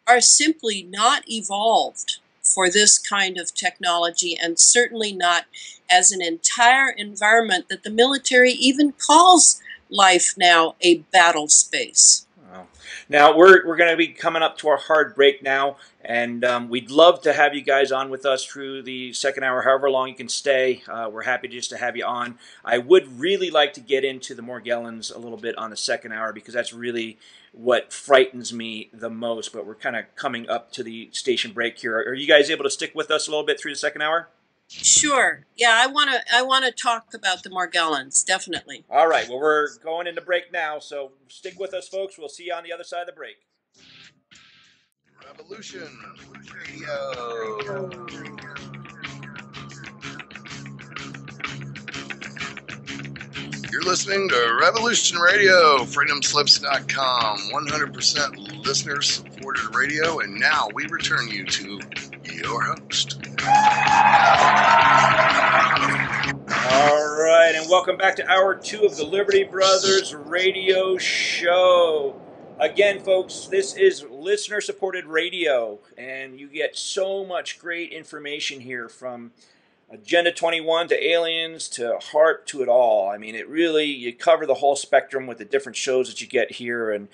are simply not evolved for this kind of technology, and certainly not as an entire environment that the military even calls life now a battle space. Wow. Now, we're going to be coming up to our hard break now, and we'd love to have you guys on with us through the second hour, however long you can stay. We're happy just to have you on. I would really like to get into the Morgellons a little bit on the second hour, because that's really what frightens me the most, but we're kind of coming up to the station break here. Are you guys able to stick with us a little bit through the second hour? Sure. Yeah, I want to talk about the Morgellons, definitely. All right. Well, we're going into break now, so stick with us, folks. We'll see you on the other side of the break. Revolution Radio. You're listening to Revolution Radio, freedomslips.com, 100% listener-supported radio, and now we return you to your host. All right, and welcome back to Hour 2 of the Liberty Brothers Radio Show. Again, folks, this is listener-supported radio, and you get so much great information here, from Agenda 21 to aliens to HAARP to it all. I mean, it really, you cover the whole spectrum with the different shows that you get here, and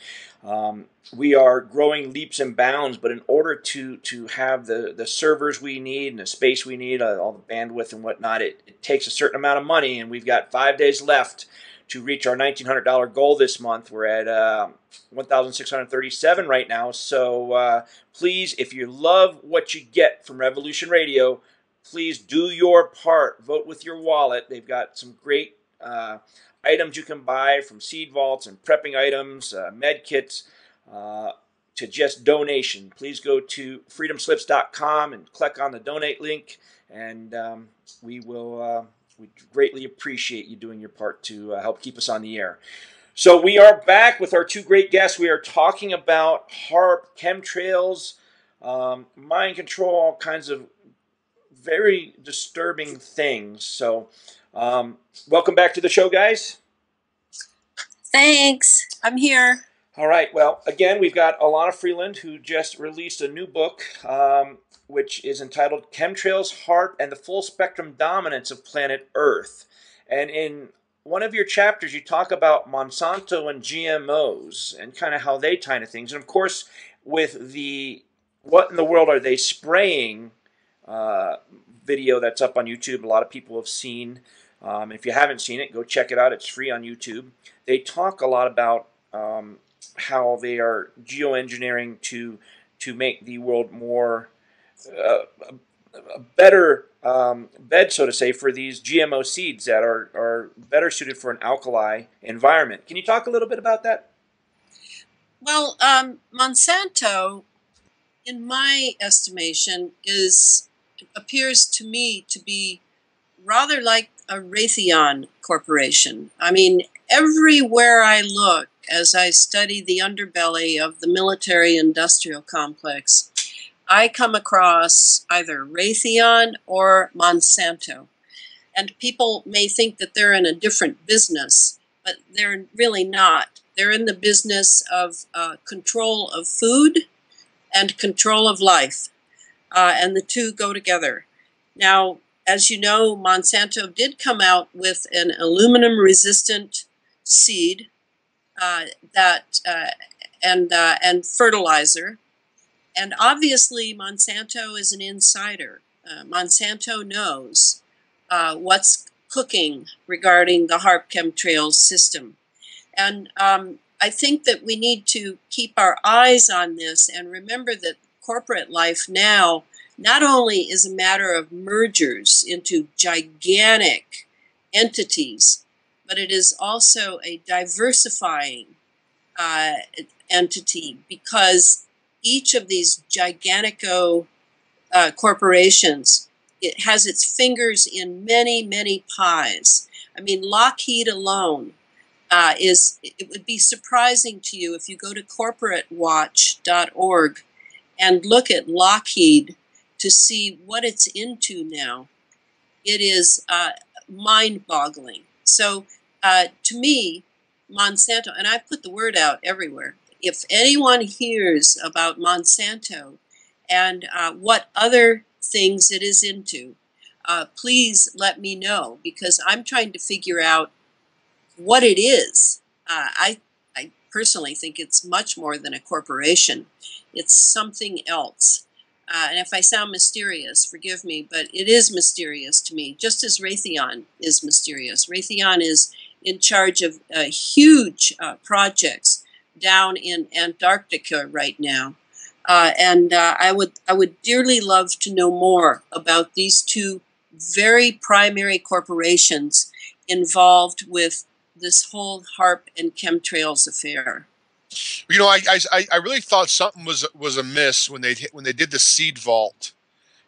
we are growing leaps and bounds. But in order to have the servers we need and the space we need, all the bandwidth and whatnot, it takes a certain amount of money, and we've got 5 days left to reach our $1,900 goal this month. We're at $1,637 right now. So please, if you love what you get from Revolution Radio, please do your part. Vote with your wallet. They've got some great items you can buy, from seed vaults and prepping items, med kits, to just donation. Please go to freedomslips.com and click on the donate link, and we greatly appreciate you doing your part to help keep us on the air. So we are back with our two great guests. We are talking about HAARP, chemtrails, mind control, all kinds of very disturbing things. So welcome back to the show, guys. Thanks. I'm here. All right. Well, again, we've got Elana Freeland, who just released a new book, which is entitled Chemtrails, HAARP, and the Full Spectrum Dominance of Planet Earth. And in one of your chapters, you talk about Monsanto and GMOs and kind of how they tie into things. And, of course, with the what in the world are they spraying video that's up on YouTube, a lot of people have seen. If you haven't seen it, go check it out. It's free on YouTube. They talk a lot about how they are geoengineering to make the world more a better bed, so to say, for these GMO seeds that are better suited for an alkali environment. Can you talk a little bit about that? Well, Monsanto, in my estimation, appears to me to be rather like a Raytheon corporation. I mean, everywhere I look, as I study the underbelly of the military-industrial complex, I come across either Raytheon or Monsanto. And people may think that they're in a different business, but they're really not. They're in the business of control of food and control of life. And the two go together. Now, as you know, Monsanto did come out with an aluminum-resistant seed and fertilizer. And obviously, Monsanto is an insider. Monsanto knows what's cooking regarding the HAARP chemtrails system. And I think that we need to keep our eyes on this and remember that corporate life now not only is a matter of mergers into gigantic entities, but it is also a diversifying entity, because each of these gigantico corporations, it has its fingers in many, many pies. I mean, Lockheed alone it would be surprising to you if you go to corporatewatch.org and look at Lockheed to see what it's into now. It is mind-boggling. So to me, Monsanto, and I've put the word out everywhere, if anyone hears about Monsanto and what other things it is into, please let me know, because I'm trying to figure out what it is. I personally think it's much more than a corporation. It's something else. And if I sound mysterious, forgive me, but it is mysterious to me, just as Raytheon is mysterious. Raytheon is in charge of huge projects down in Antarctica right now. And I would dearly love to know more about these two very primary corporations involved with this whole HAARP and chemtrails affair. You know, I really thought something was amiss when they did the seed vault.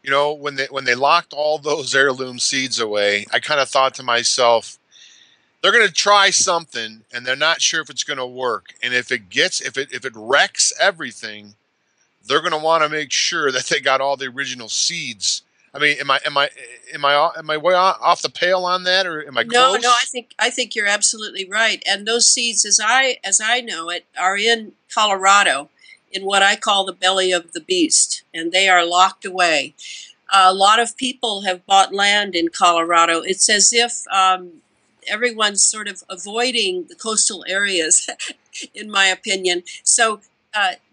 You know, when they locked all those heirloom seeds away, I kind of thought to myself, they're going to try something and they're not sure if it's going to work. And if it wrecks everything, they're going to want to make sure that they got all the original seeds. I mean, am I way off the pale on that, or am I close? No, I think you're absolutely right. And those seeds, as I know it, are in Colorado, in what I call the belly of the beast, and they are locked away. A lot of people have bought land in Colorado. It's as if everyone's sort of avoiding the coastal areas, in my opinion. So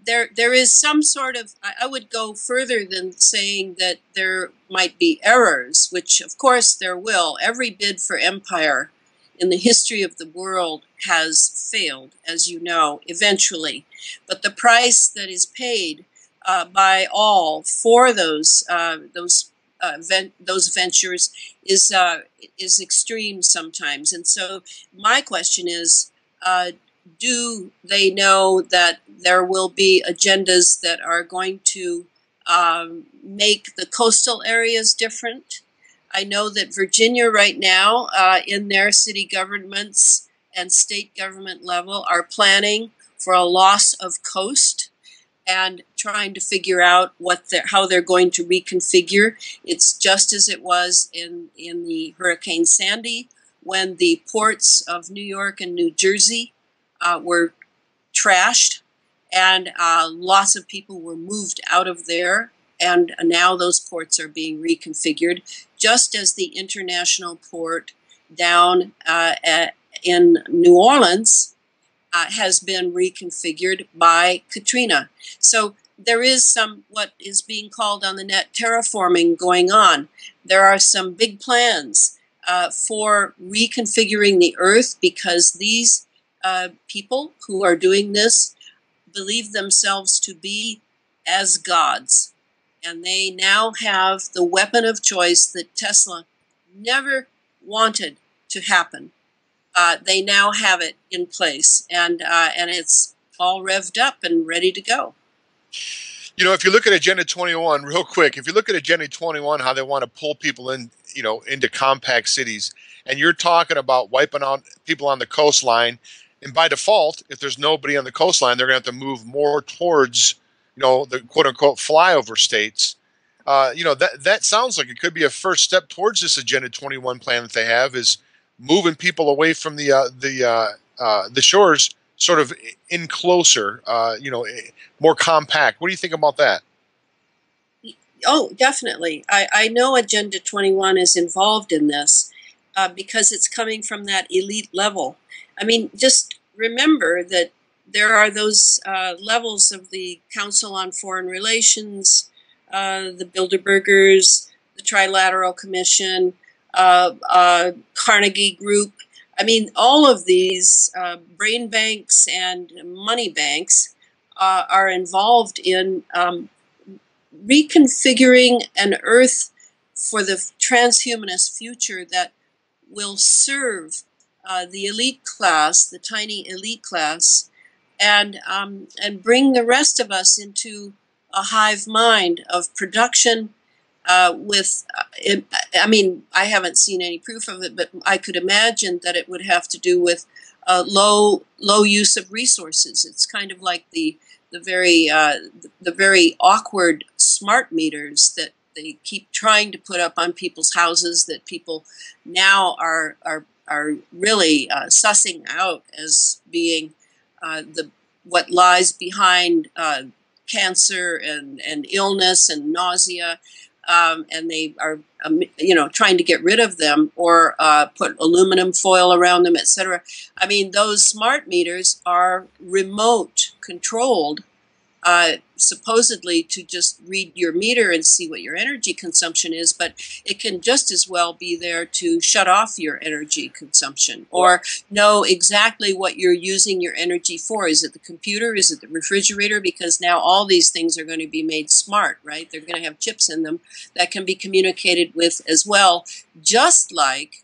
there is some sort of, I would go further than saying that there might be errors, which of course there will. Every bid for empire in the history of the world has failed, as you know, eventually. But the price that is paid by all for those ventures is extreme sometimes. And so my question is, do they know that there will be agendas that are going to make the coastal areas different? I know that Virginia right now, in their city governments and state government level, are planning for a loss of coast and trying to figure out how they're going to reconfigure. It's just as it was in the Hurricane Sandy, when the ports of New York and New Jersey were trashed, and lots of people were moved out of there, and now those ports are being reconfigured, just as the international port down in New Orleans has been reconfigured by Katrina. So there is some, what is being called on the net, terraforming going on. There are some big plans for reconfiguring the Earth, because these people who are doing this believe themselves to be as gods. And they now have the weapon of choice that Tesla never wanted to happen. They now have it in place, and it's all revved up and ready to go. You know, if you look at Agenda 21, real quick, if you look at Agenda 21, how they want to pull people in, you know, into compact cities, and you're talking about wiping out people on the coastline, and by default, if there's nobody on the coastline, they're going to have to move more towards, you know, the quote-unquote flyover states. You know, that sounds like it could be a first step towards this Agenda 21 plan that they have, is moving people away from the shores sort of in closer, more compact. What do you think about that? Oh, definitely. I know Agenda 21 is involved in this because it's coming from that elite level. I mean, just remember that there are those levels of the Council on Foreign Relations, the Bilderbergers, the Trilateral Commission, Carnegie Group. I mean, all of these brain banks and money banks are involved in reconfiguring an Earth for the transhumanist future that will serve the elite class, the tiny elite class, and bring the rest of us into a hive mind of production. I mean, I haven't seen any proof of it, but I could imagine that it would have to do with low use of resources. It's kind of like the very awkward smart meters that they keep trying to put up on people's houses that people now are really sussing out as being what lies behind cancer and illness and nausea. And they are, trying to get rid of them or put aluminum foil around them, etc. I mean, those smart meters are remote controlled, supposedly to just read your meter and see what your energy consumption is, but it can just as well be there to shut off your energy consumption or know exactly what you're using your energy for. Is it the computer? Is it the refrigerator? Because now all these things are going to be made smart, right? They're going to have chips in them that can be communicated with as well, just like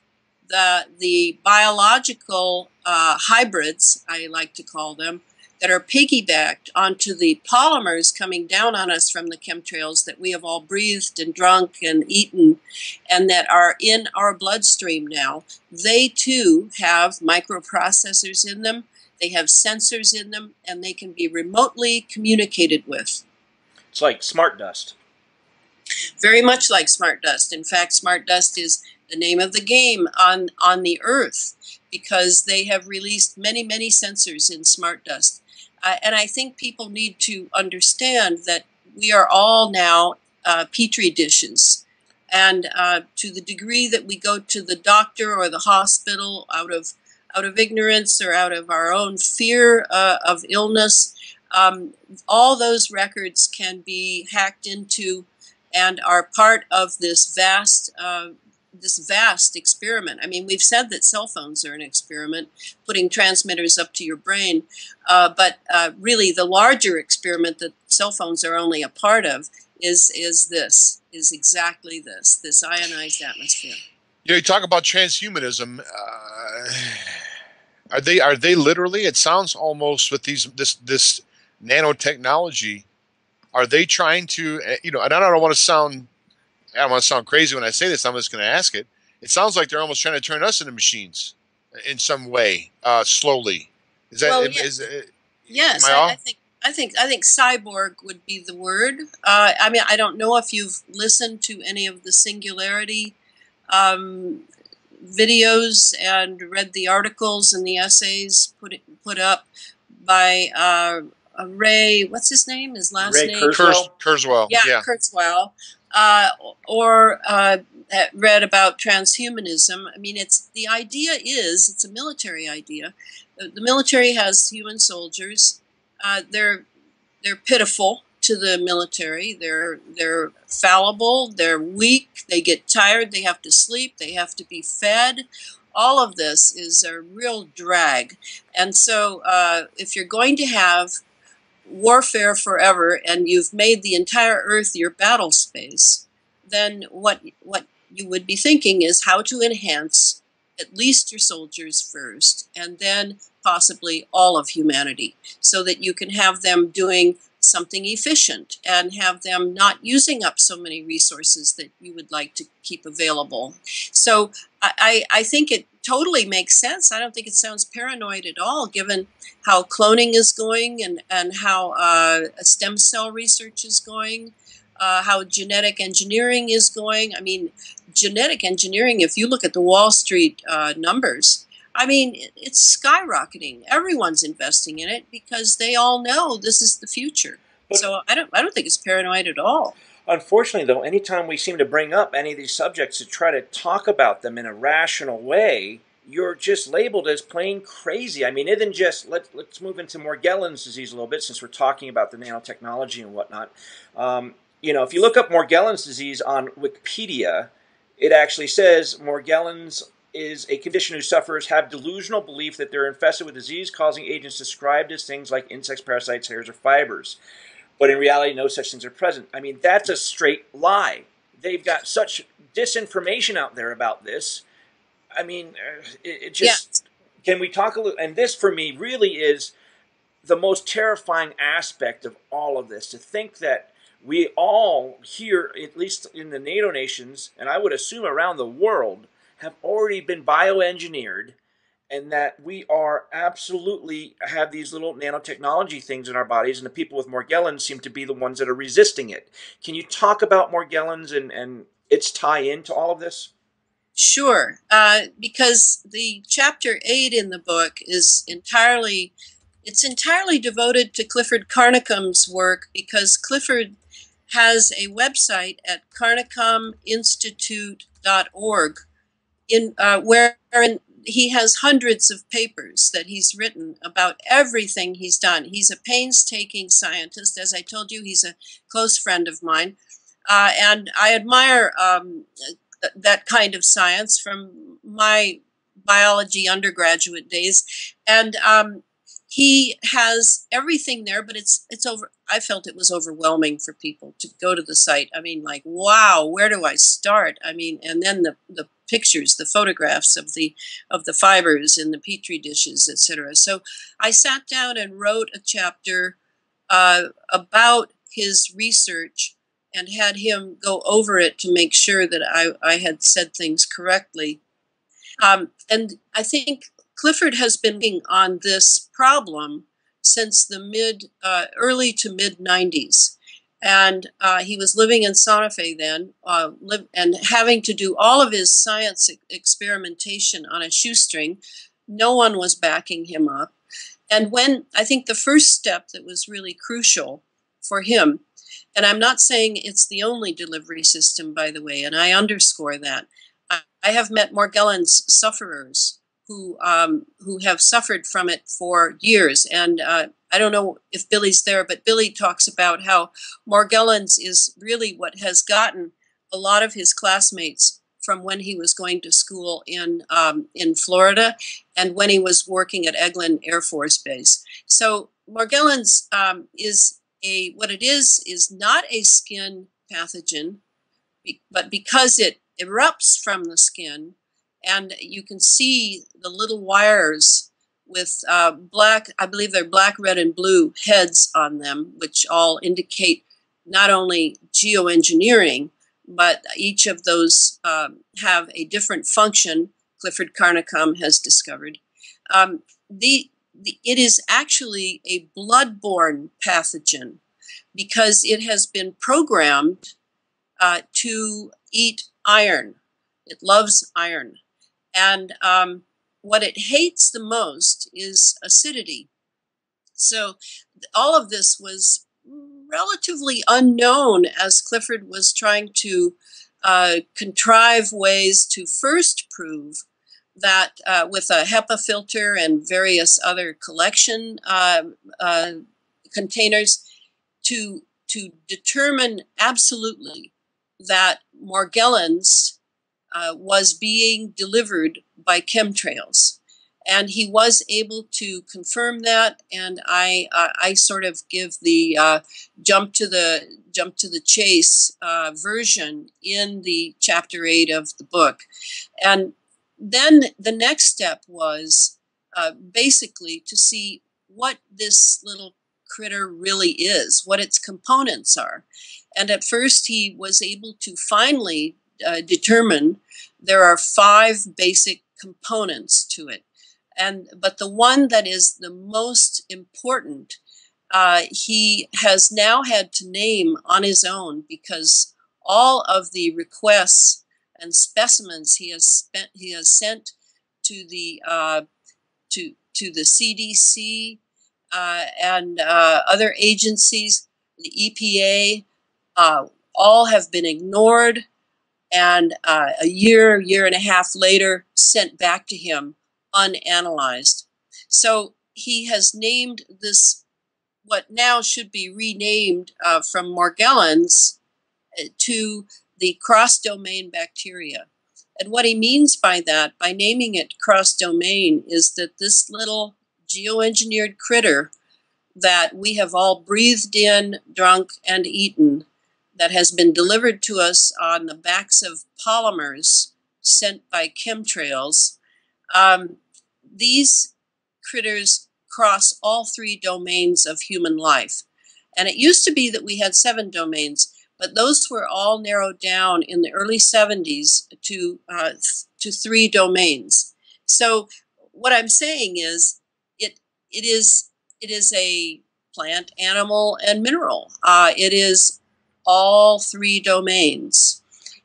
the biological hybrids, I like to call them, that are piggybacked onto the polymers coming down on us from the chemtrails that we have all breathed and drunk and eaten and that are in our bloodstream now. They too have microprocessors in them, they have sensors in them, and they can be remotely communicated with. It's like smart dust. Very much like smart dust. In fact, smart dust is the name of the game on the Earth because they have released many, many sensors in smart dust. And I think people need to understand that we are all now petri dishes. And to the degree that we go to the doctor or the hospital out of ignorance or out of our own fear of illness, all those records can be hacked into and are part of this vast experiment. I mean, we've said that cell phones are an experiment, putting transmitters up to your brain, but really the larger experiment that cell phones are only a part of is exactly this ionized atmosphere. You talk about transhumanism. Are they literally? It sounds almost with this nanotechnology. Are they trying to? And I don't want to sound crazy when I say this. I'm just going to ask it. It sounds like they're almost trying to turn us into machines in some way, slowly. Is that? Well, yes, I think cyborg would be the word. I mean, I don't know if you've listened to any of the Singularity videos and read the articles and the essays put up by Ray. What's his name? His last name? Kurzweil. Yeah, Kurzweil. Or read about transhumanism. I mean, the idea is it's a military idea. The military has human soldiers. They're pitiful to the military. They're fallible. They're weak. They get tired. They have to sleep. They have to be fed. All of this is a real drag. And so if you're going to have warfare forever and you've made the entire Earth your battle space, then what you would be thinking is how to enhance at least your soldiers first and then possibly all of humanity so that you can have them doing something efficient and have them not using up so many resources that you would like to keep available. So I think it totally makes sense. I don't think it sounds paranoid at all, given how cloning is going and how stem cell research is going, how genetic engineering is going. I mean, genetic engineering, if you look at the Wall Street numbers, I mean, it's skyrocketing. Everyone's investing in it because they all know this is the future. But, so I don't think it's paranoid at all. Unfortunately, though, anytime we seem to bring up any of these subjects to try to talk about them in a rational way, you're just labeled as plain crazy. I mean, even just let's move into Morgellon's disease a little bit, since we're talking about the nanotechnology and whatnot. If you look up Morgellon's disease on Wikipedia, it actually says Morgellon's is a condition whose sufferers have delusional belief that they're infested with disease-causing agents described as things like insects, parasites, hairs, or fibers. But in reality, no such things are present. I mean, that's a straight lie. They've got such disinformation out there about this. I mean, it just... Yeah. Can we talk a little... And this, for me, really is the most terrifying aspect of all of this. To think that we all here, at least in the NATO nations, and I would assume around the world, have already been bioengineered, and that we are absolutely have these little nanotechnology things in our bodies, and the people with Morgellons seem to be the ones that are resisting it. Can you talk about Morgellons and its tie into all of this? Sure, because the chapter 8 in the book is entirely devoted to Clifford Carnicom's work, because Clifford has a website at carnicominstitute.org wherein he has hundreds of papers that he's written about everything he's done. He's a painstaking scientist. As I told you, he's a close friend of mine. And I admire that kind of science from my biology undergraduate days. And he has everything there, but it's over. I felt it was overwhelming for people to go to the site. I mean, like, wow, where do I start? I mean, and then the pictures, the photographs of the fibers in the petri dishes, etc. So I sat down and wrote a chapter about his research and had him go over it to make sure that I had said things correctly. And I think Clifford has been working on this problem since the early to mid 90s. And he was living in Santa Fe then, and having to do all of his science experimentation on a shoestring. No one was backing him up. And when I think the first step that was really crucial for him, and I'm not saying it's the only delivery system, by the way, and I underscore that. I have met Morgellons sufferers who have suffered from it for years. And I don't know if Billy's there, but Billy talks about how Morgellons is really what has gotten a lot of his classmates from when he was going to school in Florida and when he was working at Eglin Air Force Base. So Morgellons what it is not a skin pathogen, but because it erupts from the skin, and you can see the little wires with black, I believe they're black, red, and blue heads on them, which all indicate not only geoengineering, but each of those have a different function, Clifford Carnicom has discovered. It is actually a blood-borne pathogen because it has been programmed to eat iron. It loves iron. And what it hates the most is acidity. So all of this was relatively unknown as Clifford was trying to contrive ways to first prove that with a HEPA filter and various other collection containers to determine absolutely that Morgellons was being delivered by chemtrails. And he was able to confirm that, and I sort of give the jump to the chase version in the chapter 8 of the book. And then the next step was basically to see what this little critter really is, what its components are. And at first he was able to finally determine there are 5 basic components to it. But the one that is the most important, he has now had to name on his own, because all of the requests and specimens he has sent to the to the CDC and other agencies, the EPA, all have been ignored, and a year and a half later, sent back to him unanalyzed. So he has named this, what now should be renamed from Morgellons to the cross-domain bacteria. And what he means by that, by naming it cross-domain, is that this little geoengineered critter that we have all breathed in, drunk, and eaten, that has been delivered to us on the backs of polymers sent by chemtrails, these critters cross all 3 domains of human life. And it used to be that we had 7 domains, but those were all narrowed down in the early 70s to 3 domains. So what I'm saying is, it is a plant, animal, and mineral. It is all 3 domains.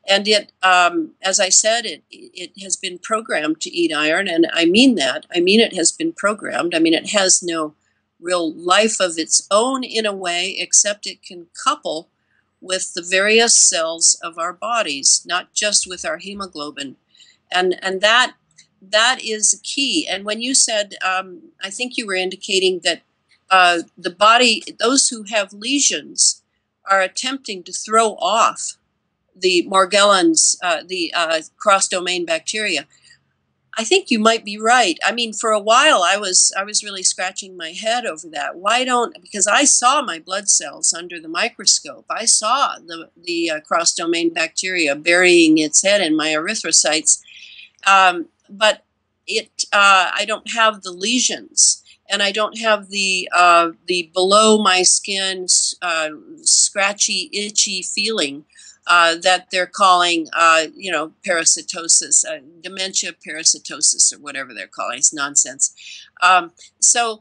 And it, as I said, it has been programmed to eat iron, and I mean that. I mean it has been programmed. I mean it has no real life of its own in a way, except it can couple with the various cells of our bodies, not just with our hemoglobin. And that is key. And when you said, I think you were indicating that the body, those who have lesions, are attempting to throw off the Morgellons, the cross-domain bacteria. I think you might be right. I mean, for a while, I was really scratching my head over that. Why don't? Because I saw my blood cells under the microscope. I saw the cross-domain bacteria burying its head in my erythrocytes, but I don't have the lesions, and I don't have the below my skin scratchy, itchy feeling that they're calling, parasitosis, dementia parasitosis, or whatever they're calling. It's nonsense. So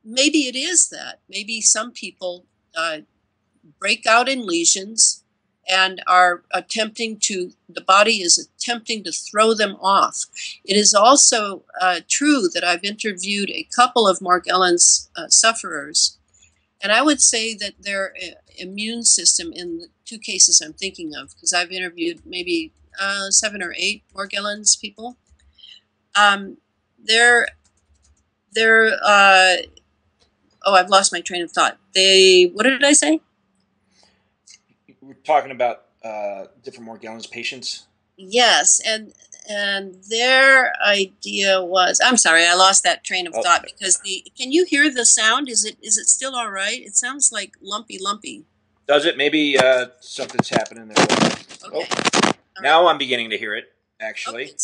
maybe it is that. Maybe some people break out in lesions and are the body is attempting to throw them off. It is also true that I've interviewed a couple of Morgellons sufferers, and I would say that their immune system, in the 2 cases I'm thinking of, because I've interviewed maybe 7 or 8 Morgellons people, I've lost my train of thought. What did I say? We're talking about different Morgellons patients. Yes, and their idea was, I'm sorry, I lost that train of thought, because can you hear the sound? Is it still all right? It sounds like lumpy. Does it? Maybe something's happening there. Okay. Now I'm beginning to hear it, actually. Okay,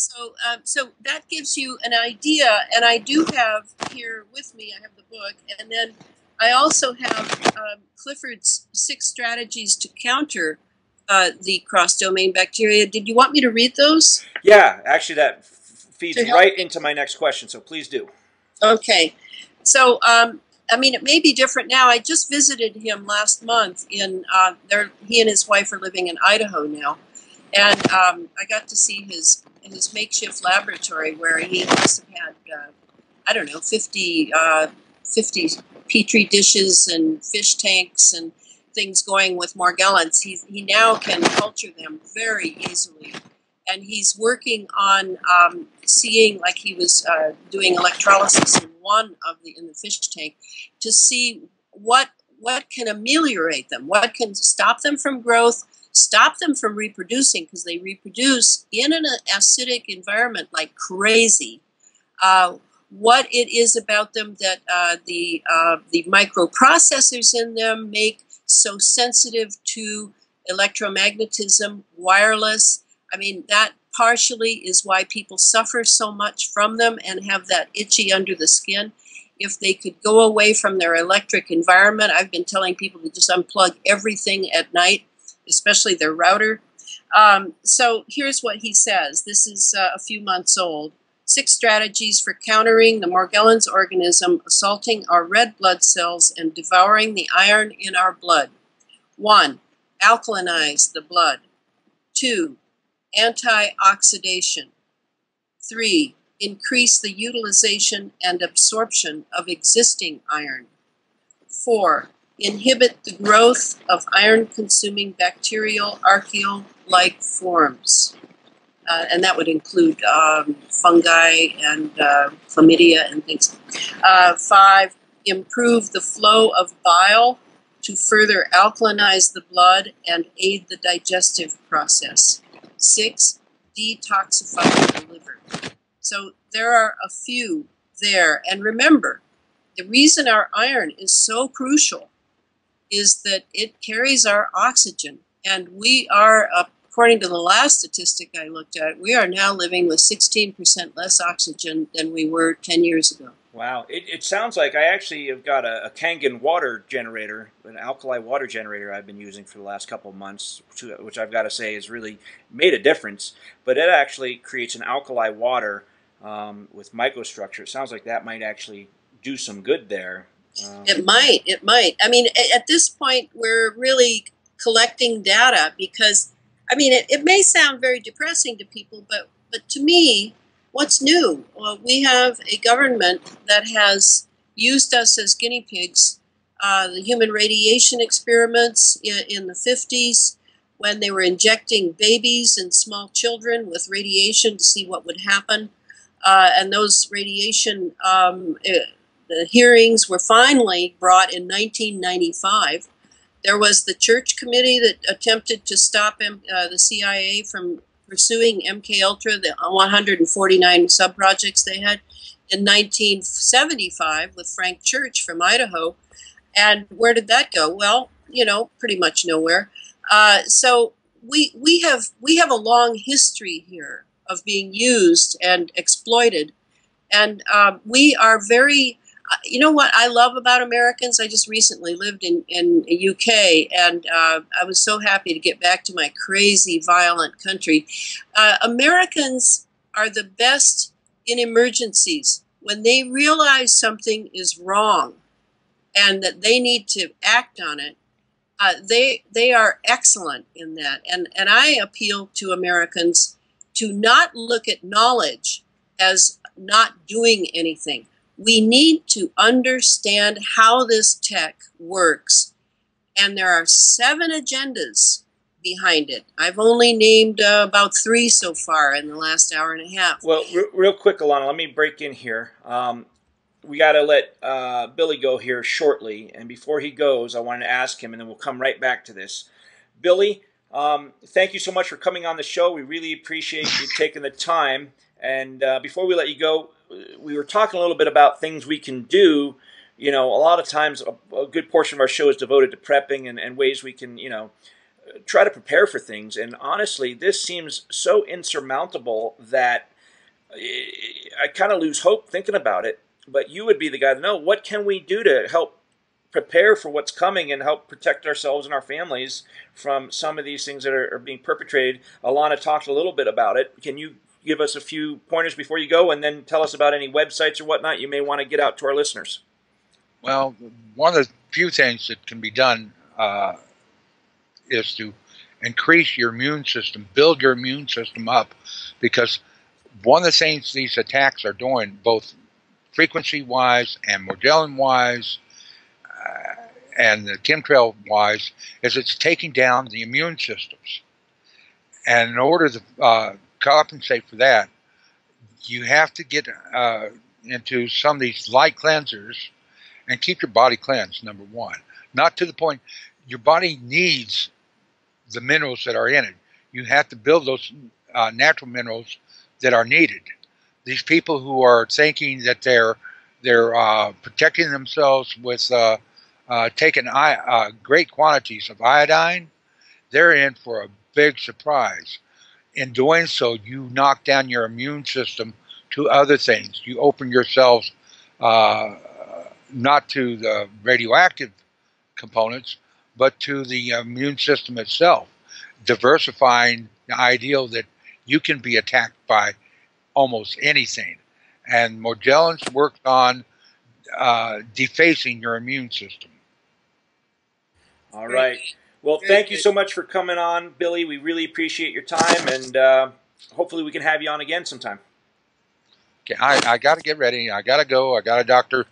so that gives you an idea, and I do have here with me, I have the book, and then I also have Clifford's 6 strategies to counter the cross-domain bacteria. Did you want me to read those? Yeah, actually that feeds right into my next question, so please do. Okay. So, it may be different now. I just visited him last month. He and his wife are living in Idaho now. And I got to see his makeshift laboratory where he must have had, 50 Petri dishes and fish tanks and things going with Morgellons. He now can culture them very easily, and he's working on seeing, like he was doing electrolysis in in the fish tank, to see what can ameliorate them, what can stop them from growth, stop them from reproducing, because they reproduce in an acidic environment like crazy. What it is about them that the microprocessors in them make so sensitive to electromagnetism, wireless. I mean, that partially is why people suffer so much from them and have that itchy under the skin. If they could go away from their electric environment, I've been telling people to just unplug everything at night, especially their router. So here's what he says. This is a few months old. 6 strategies for countering the Morgellons organism assaulting our red blood cells and devouring the iron in our blood. 1. Alkalinize the blood. 2. Antioxidation. 3. increase the utilization and absorption of existing iron. 4, inhibit the growth of iron-consuming bacterial archaeal-like forms. And that would include fungi and chlamydia and things. 5, improve the flow of bile to further alkalinize the blood and aid the digestive process. 6, detoxify the liver. So there are a few there. And remember, the reason our iron is so crucial is that it carries our oxygen. And we are, according to the last statistic I looked at, we are now living with 16% less oxygen than we were 10 years ago. Wow. It sounds like I actually have got a Kangen water generator, an alkali water generator I've been using for the last couple of months, which I've got to say has really made a difference. But it actually creates an alkali water with microstructure. It sounds like that might actually do some good there. It might. I mean, at this point, we're really collecting data because, I mean, it may sound very depressing to people, but to me, what's new? Well, we have a government that has used us as guinea pigs. The human radiation experiments in the 50s, when they were injecting babies and small children with radiation to see what would happen. And those radiation the hearings were finally brought in 1995. There was the Church Committee that attempted to stop the CIA from pursuing MKUltra, the 149 sub-projects they had, in 1975 with Frank Church from Idaho. And where did that go? Well, you know, pretty much nowhere. So we have a long history here of being used and exploited. And we are very... you know what I love about Americans? I just recently lived in the UK, and I was so happy to get back to my crazy, violent country. Americans are the best in emergencies. When they realize something is wrong and that they need to act on it, they are excellent in that. And I appeal to Americans to not look at knowledge as not doing anything. We need to understand how this tech works, and there are 7 agendas behind it. I've only named about 3 so far in the last hour and a half. Well, real quick, Elana, let me break in here. We got to let Billy go here shortly, and before he goes, I wanted to ask him, and then we'll come right back to this. Billy, thank you so much for coming on the show. We really appreciate you taking the time. And before we let you go, we were talking a little bit about things we can do. You know, a lot of times a good portion of our show is devoted to prepping and ways we can, you know, try to prepare for things. And honestly, this seems so insurmountable that I kind of lose hope thinking about it. But you would be the guy to know, what can we do to help prepare for what's coming and help protect ourselves and our families from some of these things that are being perpetrated? Elana talked a little bit about it. Can you give us a few pointers before you go, and then tell us about any websites or whatnot you may want to get out to our listeners? Well, one of the few things that can be done is to increase your immune system, build your immune system up, because one of the things these attacks are doing, both frequency-wise and Morgellon-wise and the chemtrail-wise, is it's taking down the immune systems. And in order to compensate for that, you have to get into some of these light cleansers and keep your body cleansed, number one. Not to the point, your body needs the minerals that are in it. You have to build those natural minerals that are needed. These people who are thinking that they're protecting themselves with taking great quantities of iodine, they're in for a big surprise. In doing so, you knock down your immune system to other things. You open yourselves not to the radioactive components, but to the immune system itself, diversifying the ideal that you can be attacked by almost anything. And Morgellons worked on defacing your immune system. All right. Well, thank you so much for coming on, Billy. We really appreciate your time, and hopefully we can have you on again sometime. Okay, I got to get ready. I got to go. I got a doctor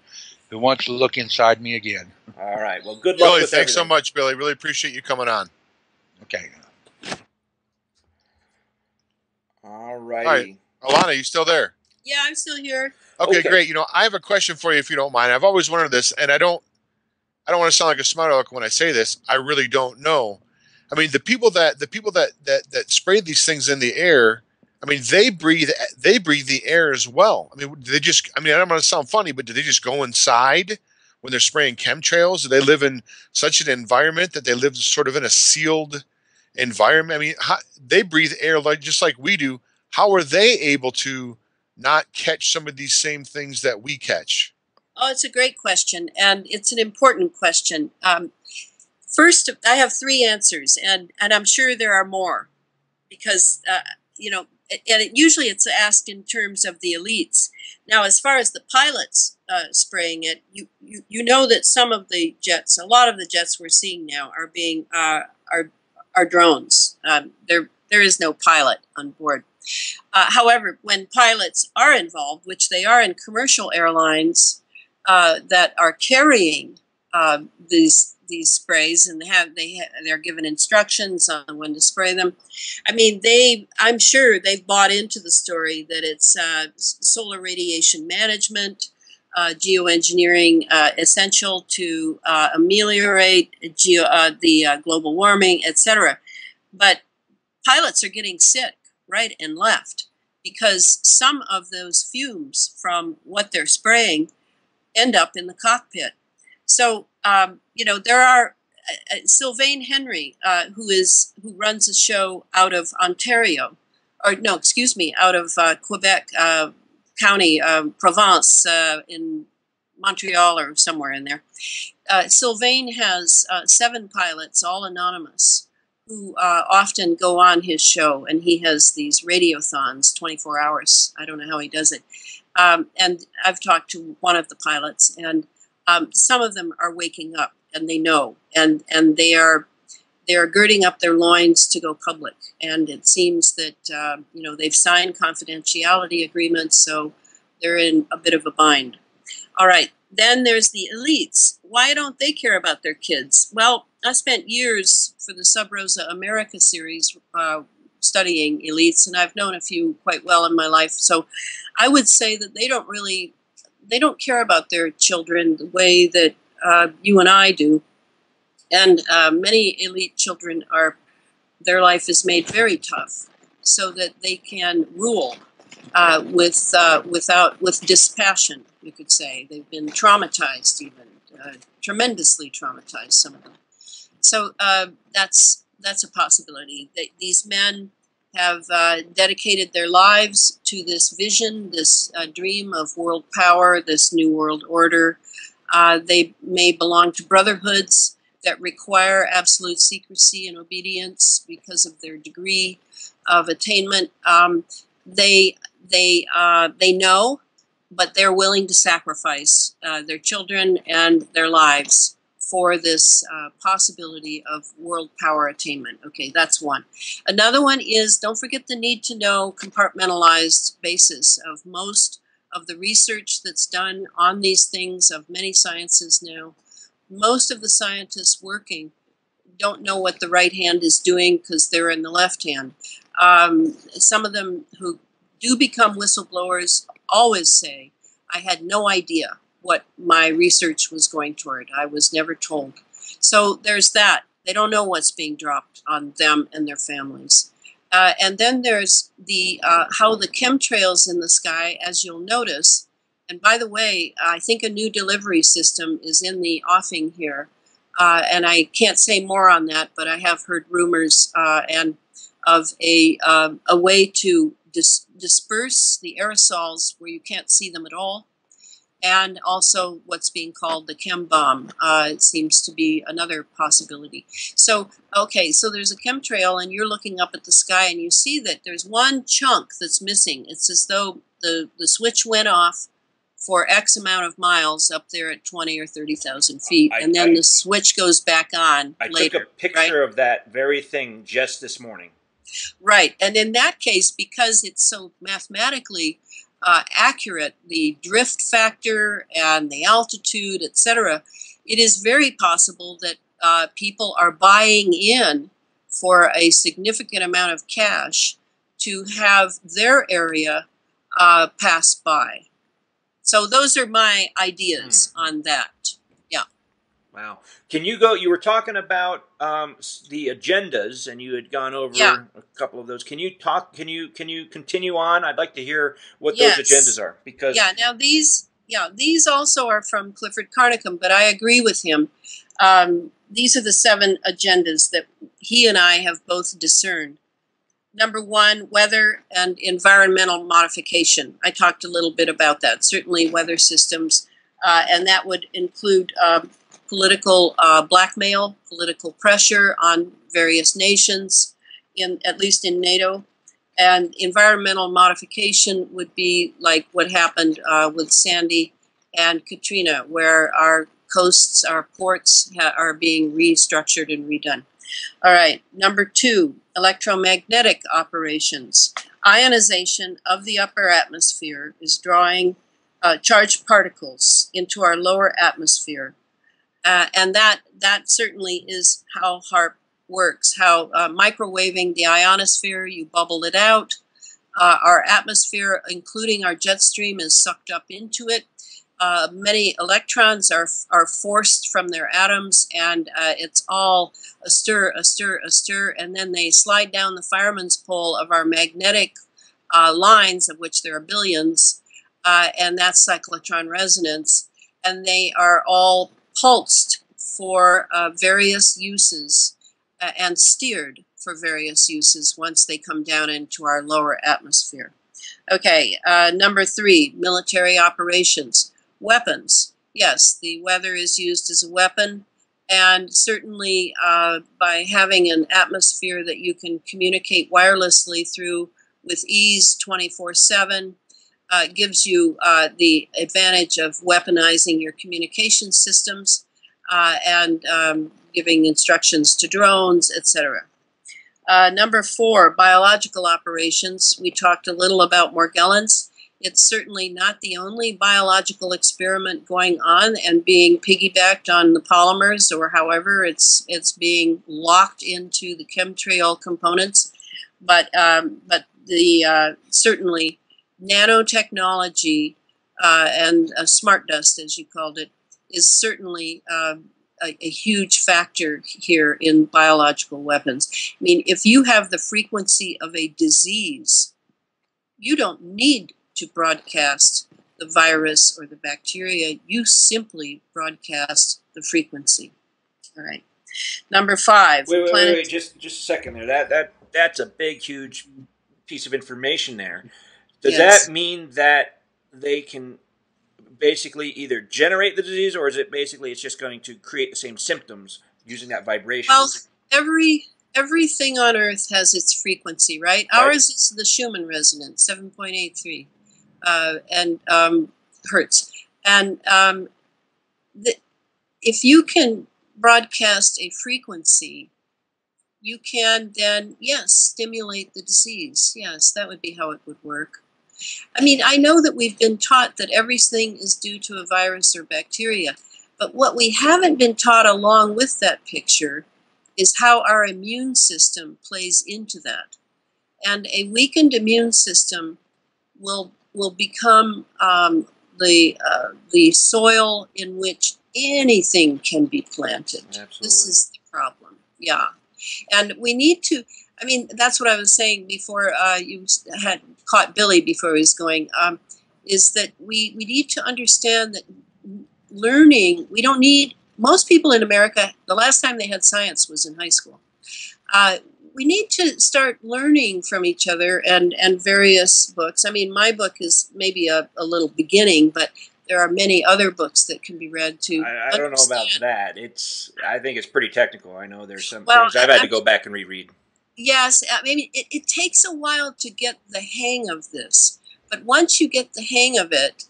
who wants to look inside me again. All right. Well, good luck Billy, with thanks so everything. much, Billy. Really appreciate you coming on. Okay. All righty. All right. Elana, you still there? Yeah, I'm still here. Okay, Okay. great. I have a question for you if you don't mind. I've always wondered this, and I don't want to sound like a smart aleck when I say this. I really don't know. I mean, the people that spray these things in the air, I mean, they breathe the air as well. I mean, I don't want to sound funny, but do they just go inside when they're spraying chemtrails? Do they live in such an environment that they live sort of in a sealed environment? I mean, they breathe air just like we do. How are they able to not catch some of these same things that we catch? Oh, it's a great question, and it's an important question. First, I have three answers, and I'm sure there are more, because usually it's asked in terms of the elites. Now, as far as the pilots spraying it, you know that some of the jets, a lot of the jets we're seeing now are being are drones. There is no pilot on board. However, when pilots are involved, which they are in commercial airlines that are carrying these sprays, and they're given instructions on when to spray them. I mean, I'm sure they've bought into the story that it's solar radiation management, geoengineering essential to ameliorate the global warming, etc. But pilots are getting sick right and left because some of those fumes from what they're spraying end up in the cockpit. So, there are Sylvain Henry, who runs a show out of Ontario, out of Quebec County, Provence, in Montreal or somewhere in there. Sylvain has 7 pilots, all anonymous, who often go on his show, and he has these radiothons, 24 hours. I don't know how he does it. And I've talked to one of the pilots, and some of them are waking up, and they know, and they are girding up their loins to go public. And it seems that they've signed confidentiality agreements, so they're in a bit of a bind. All right, then there's the elites. Why don't they care about their kids? Well, I spent years for the Sub Rosa America series studying elites, and I've known a few quite well in my life. So I would say that they don't care about their children the way that you and I do. And many elite children their life is made very tough so that they can rule with dispassion, you could say. They've been traumatized, even tremendously traumatized, some of them. So that's a possibility. These men have dedicated their lives to this vision, this dream of world power, this new world order. They may belong to brotherhoods that require absolute secrecy and obedience because of their degree of attainment. They know, but they're willing to sacrifice their children and their lives for this possibility of world power attainment. Okay, that's one. Another one is, don't forget the need to know compartmentalized basis of most of the research that's done on these things, of many sciences now. Most of the scientists working don't know what the right hand is doing because they're in the left hand. Some of them who do become whistleblowers always say, I had no idea what my research was going toward. I was never told. So there's that. They don't know what's being dropped on them and their families. And then there's the how the chemtrails in the sky, as you'll notice. And by the way, I think a new delivery system is in the offing here. And I can't say more on that, but I have heard rumors and of a way to disperse the aerosols where you can't see them at all. And also what's being called the chem bomb. It seems to be another possibility. So, okay, so there's a chemtrail, and you're looking up at the sky, and you see that there's one chunk that's missing. It's as though the switch went off for X amount of miles up there at 20 or 30,000 feet, and then the switch goes back on later. I took a picture of that very thing just this morning. Right, and in that case, because it's so mathematically accurate, the drift factor and the altitude, etc., it is very possible that people are buying in for a significant amount of cash to have their area pass by. So those are my ideas on that. Yeah. Wow. Can you go? You were talking about the agendas, and you had gone over a couple of those. Can you talk? Can you continue on? I'd like to hear what those agendas are, because now these also are from Clifford Carnicom, but I agree with him. These are the 7 agendas that he and I have both discerned. Number 1, weather and environmental modification. I talked a little bit about that. Certainly weather systems, and that would include political blackmail, political pressure on various nations, at least in NATO. And environmental modification would be like what happened with Sandy and Katrina, where our coasts, our ports are being restructured and redone. All right, number 2, electromagnetic operations. Ionization of the upper atmosphere is drawing charged particles into our lower atmosphere. And that certainly is how HAARP works, how microwaving the ionosphere, you bubble it out. Our atmosphere, including our jet stream, is sucked up into it. Many electrons are forced from their atoms, and it's all a stir, and then they slide down the fireman's pole of our magnetic lines, of which there are billions, and that's cyclotron resonance, and they are all pulsed for various uses and steered for various uses once they come down into our lower atmosphere. Okay, number 3, military operations. Weapons. Yes, the weather is used as a weapon, and certainly by having an atmosphere that you can communicate wirelessly through with ease 24/7 gives you the advantage of weaponizing your communication systems and giving instructions to drones, etc. Number 4, biological operations. We talked a little about Morgellons. It's certainly not the only biological experiment going on and being piggybacked on the polymers, or however it's being locked into the chemtrail components. But the certainly nanotechnology and smart dust, as you called it, is certainly a huge factor here in biological weapons. I mean, if you have the frequency of a disease, you don't need to broadcast the virus or the bacteria. You simply broadcast the frequency. All right. Number 5. Wait, just a second there. That's a big, huge piece of information there. Does that mean that they can basically either generate the disease, or is it basically it's just going to create the same symptoms using that vibration? Well, everything on Earth has its frequency, right? Ours is the Schumann resonance, 7.83 and hertz. And if you can broadcast a frequency, you can then, yes, stimulate the disease. Yes, that would be how it would work. I mean, I know that we've been taught that everything is due to a virus or bacteria, but what we haven't been taught along with that picture is how our immune system plays into that. And a weakened immune system will become the soil in which anything can be planted. Absolutely. This is the problem. Yeah. And we need to, I mean, that's what I was saying before you had caught Billy before he was going, is that we need to understand that learning, we don't need, most people in America, the last time they had science was in high school. We need to start learning from each other and various books. I mean, my book is maybe a little beginning, but there are many other books that can be read to I don't know about that. I think it's pretty technical. I know there's some things I've had to go back and reread. Yes, I mean, it takes a while to get the hang of this. But once you get the hang of it,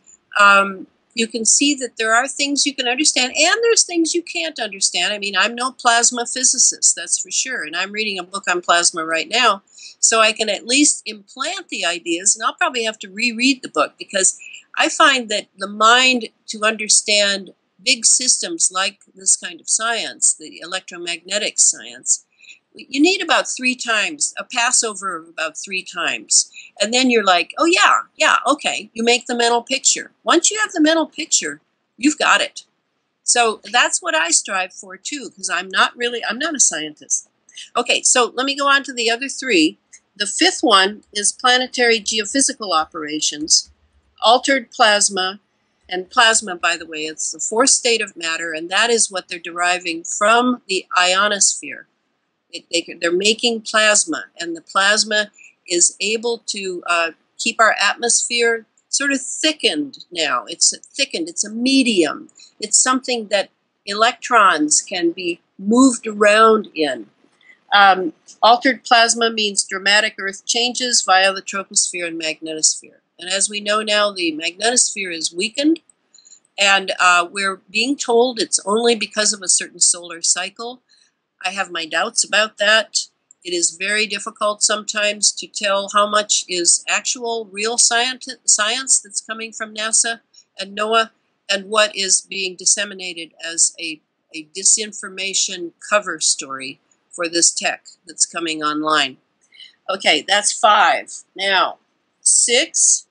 you can see that there are things you can understand, and there's things you can't understand. I mean, I'm no plasma physicist, that's for sure, and I'm reading a book on plasma right now, so I can at least implant the ideas, and I'll probably have to reread the book, because I find that the mind, to understand big systems like this kind of science, the electromagnetic science, you need about 3 times, a passover of about 3 times. And then you're like, oh yeah, okay. You make the mental picture. Once you have the mental picture, you've got it. So that's what I strive for too, because I'm not a scientist. Okay, so let me go on to the other 3. The 5th one is planetary geophysical operations, altered plasma, and plasma, by the way, it's the 4th state of matter, and that is what they're deriving from the ionosphere. They're making plasma, and the plasma is able to keep our atmosphere sort of thickened now. It's thickened. It's a medium. It's something that electrons can be moved around in. Altered plasma means dramatic Earth changes via the troposphere and magnetosphere. And as we know now, the magnetosphere is weakened, and we're being told it's only because of a certain solar cycle. I have my doubts about that. It is very difficult sometimes to tell how much is actual, real science that's coming from NASA and NOAA, and what is being disseminated as a disinformation cover story for this tech that's coming online. Okay, that's 5. Now, 6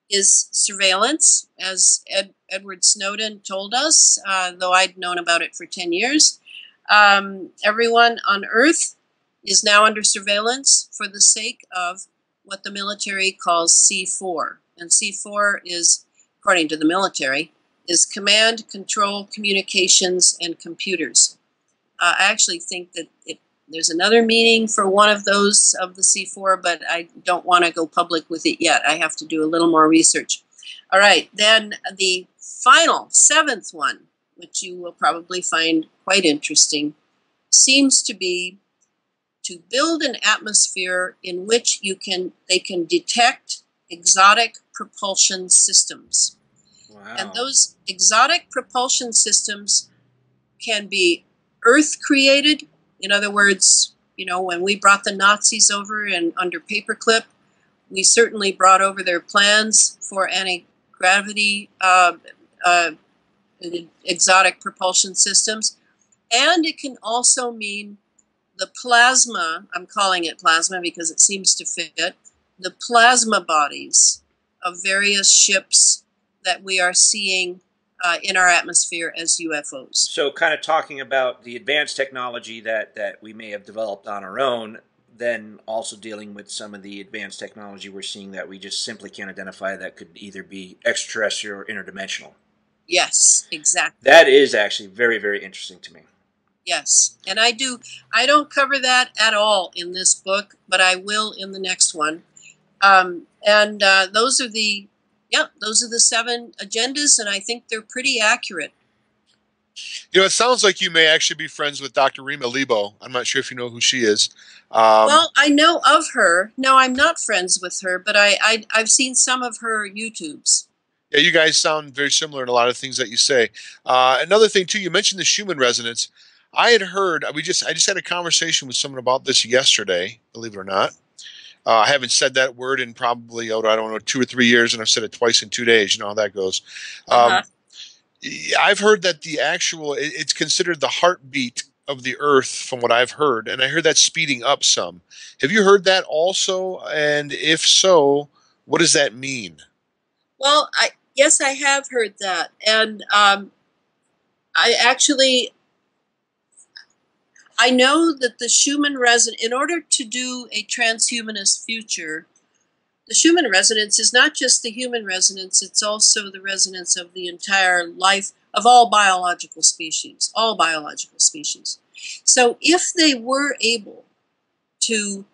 is surveillance, as Edward Snowden told us, though I'd known about it for 10 years. Everyone on Earth is now under surveillance for the sake of what the military calls C4. And C4 is, according to the military, is command, control, communications, and computers. I actually think that there's another meaning for one of those of the C4, but I don't want to go public with it yet. I have to do a little more research. All right, then the final, 7th one, which you will probably find quite interesting, seems to be to build an atmosphere in which they can detect exotic propulsion systems. Wow. And those exotic propulsion systems can be Earth-created. In other words, when we brought the Nazis over and under paperclip, we certainly brought over their plans for anti-gravity exotic propulsion systems. And it can also mean the plasma, I'm calling it plasma because it seems to fit, the plasma bodies of various ships that we are seeing in our atmosphere as UFOs. So kind of talking about the advanced technology that we may have developed on our own, then also dealing with some of the advanced technology we're seeing that we just simply can't identify, that could either be extraterrestrial or interdimensional. Yes, exactly. That is actually very, very interesting to me. Yes, and I don't cover that at all in this book, but I will in the next one. Those are the 7 agendas, and I think they're pretty accurate. It sounds like you may actually be friends with Dr. Rima Lebo. I'm not sure if you know who she is. Well, I know of her. No, I'm not friends with her, but I've seen some of her YouTubes. Yeah, you guys sound very similar in a lot of things that you say. Another thing, too, you mentioned the Schumann resonance. I had heard, I just had a conversation with someone about this yesterday, believe it or not. I haven't said that word in probably, 2 or 3 years, and I've said it twice in 2 days. You know how that goes. I've heard that it's considered the heartbeat of the Earth from what I've heard, and I heard that speeding up some. Have you heard that also? And if so, what does that mean? Well, yes, I have heard that, and I know that the Schumann resonance, in order to do a transhumanist future, the Schumann resonance is not just the human resonance, it's also the resonance of the entire life of all biological species, So if they were able to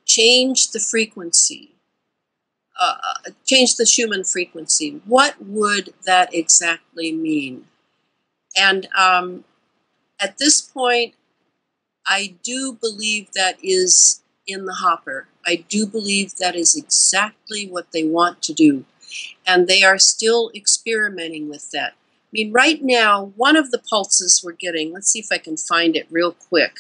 change the frequency, change the Schumann frequency, what would that exactly mean? And at this point, I do believe that is in the hopper. I do believe that is exactly what they want to do. And they are still experimenting with that. I mean, right now, one of the pulses we're getting, let's see if I can find it real quick.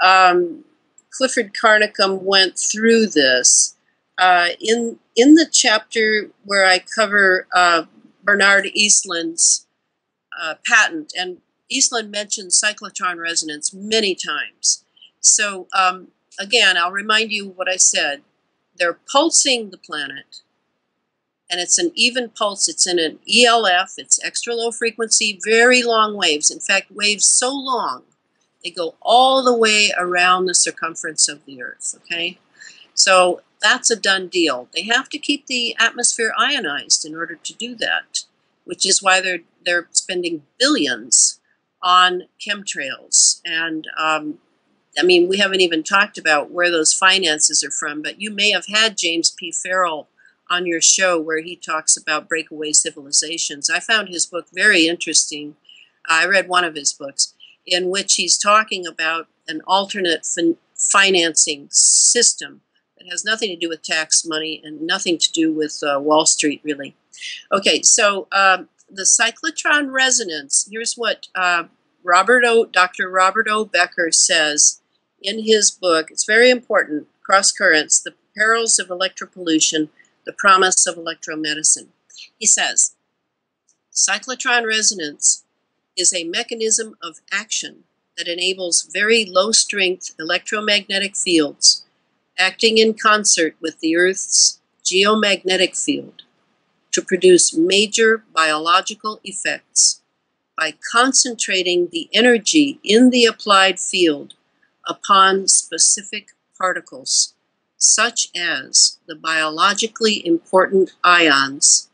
Clifford Carnicom went through this in the chapter where I cover Bernard Eastland's patent. And Eastland mentioned cyclotron resonance many times. So again, I'll remind you what I said. They're pulsing the planet, and it's an even pulse. It's in an ELF. It's extra low frequency, very long waves. In fact, waves so long, they go all the way around the circumference of the Earth, okay? So that's a done deal. They have to keep the atmosphere ionized in order to do that, which is why they're spending billions on chemtrails. And I mean, we haven't even talked about where those finances are from, but you may have had James P. Farrell on your show where he talks about breakaway civilizations. I found his book very interesting. I read one of his books in which he's talking about an alternate financing system that has nothing to do with tax money and nothing to do with Wall Street, really. Okay, so the cyclotron resonance, here's what Dr. Robert O. Becker says in his book. It's very important, Cross Currents, The Perils of Electropollution, The Promise of Electromedicine. He says, cyclotron resonance is a mechanism of action that enables very low-strength electromagnetic fields acting in concert with the Earth's geomagnetic field to produce major biological effects by concentrating the energy in the applied field upon specific particles, such as the biologically important ions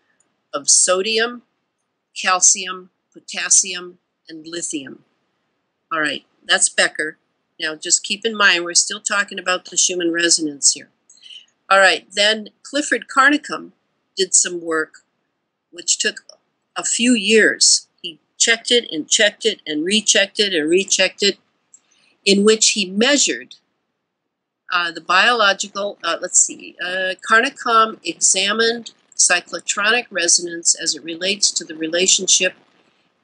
of sodium, calcium, potassium, and lithium. All right, that's Becker. Now just keep in mind, we're still talking about the Schumann resonance here. All right, then Clifford Carnicom did some work which took a few years. He checked it and checked it and rechecked it and rechecked it, in which he measured the biological, Carnicom examined cyclotronic resonance as it relates to the relationship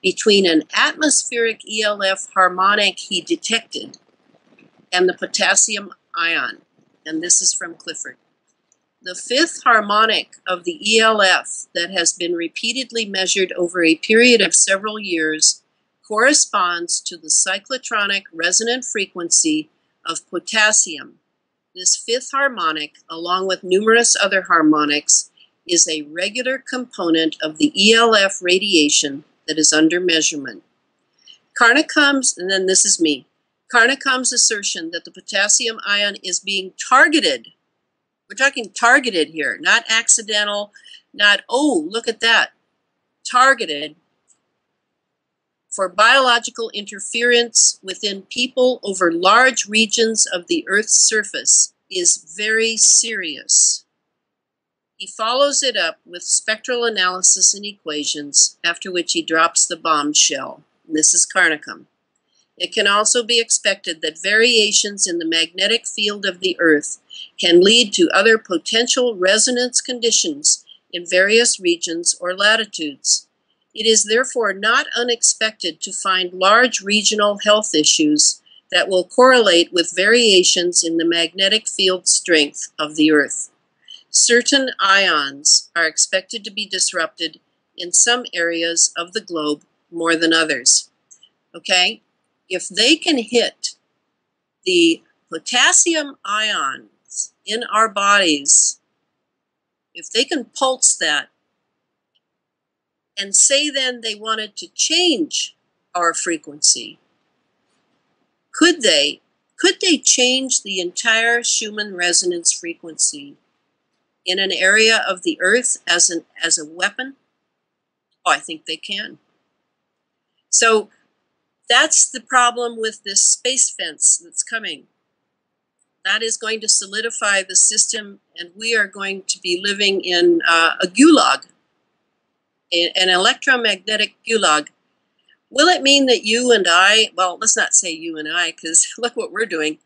between an atmospheric ELF harmonic he detected and the potassium ion. And this is from Clifford. The fifth harmonic of the ELF that has been repeatedly measured over a period of several years corresponds to the cyclotronic resonant frequency of potassium. This fifth harmonic, along with numerous other harmonics, is a regular component of the ELF radiation that is under measurement. Carnicom's, and then this is me, Carnicom's assertion that the potassium ion is being targeted. We're talking targeted here, not accidental, not, oh, look at that, targeted for biological interference within people over large regions of the Earth's surface is very serious. He follows it up with spectral analysis and equations, after which he drops the bombshell. And this is Carnicom. It can also be expected that variations in the magnetic field of the Earth can lead to other potential resonance conditions in various regions or latitudes. It is therefore not unexpected to find large regional health issues that will correlate with variations in the magnetic field strength of the Earth. Certain ions are expected to be disrupted in some areas of the globe more than others. Okay? If they can hit the potassium ions in our bodies, if they can pulse that, and say then they wanted to change our frequency, could they change the entire Schumann resonance frequency in an area of the Earth as a weapon? Oh, I think they can. So that's the problem with this space fence that's coming. That is going to solidify the system, and we are going to be living in a gulag, an electromagnetic gulag. Will it mean that you and I, well, let's not say you and I, because look what we're doing.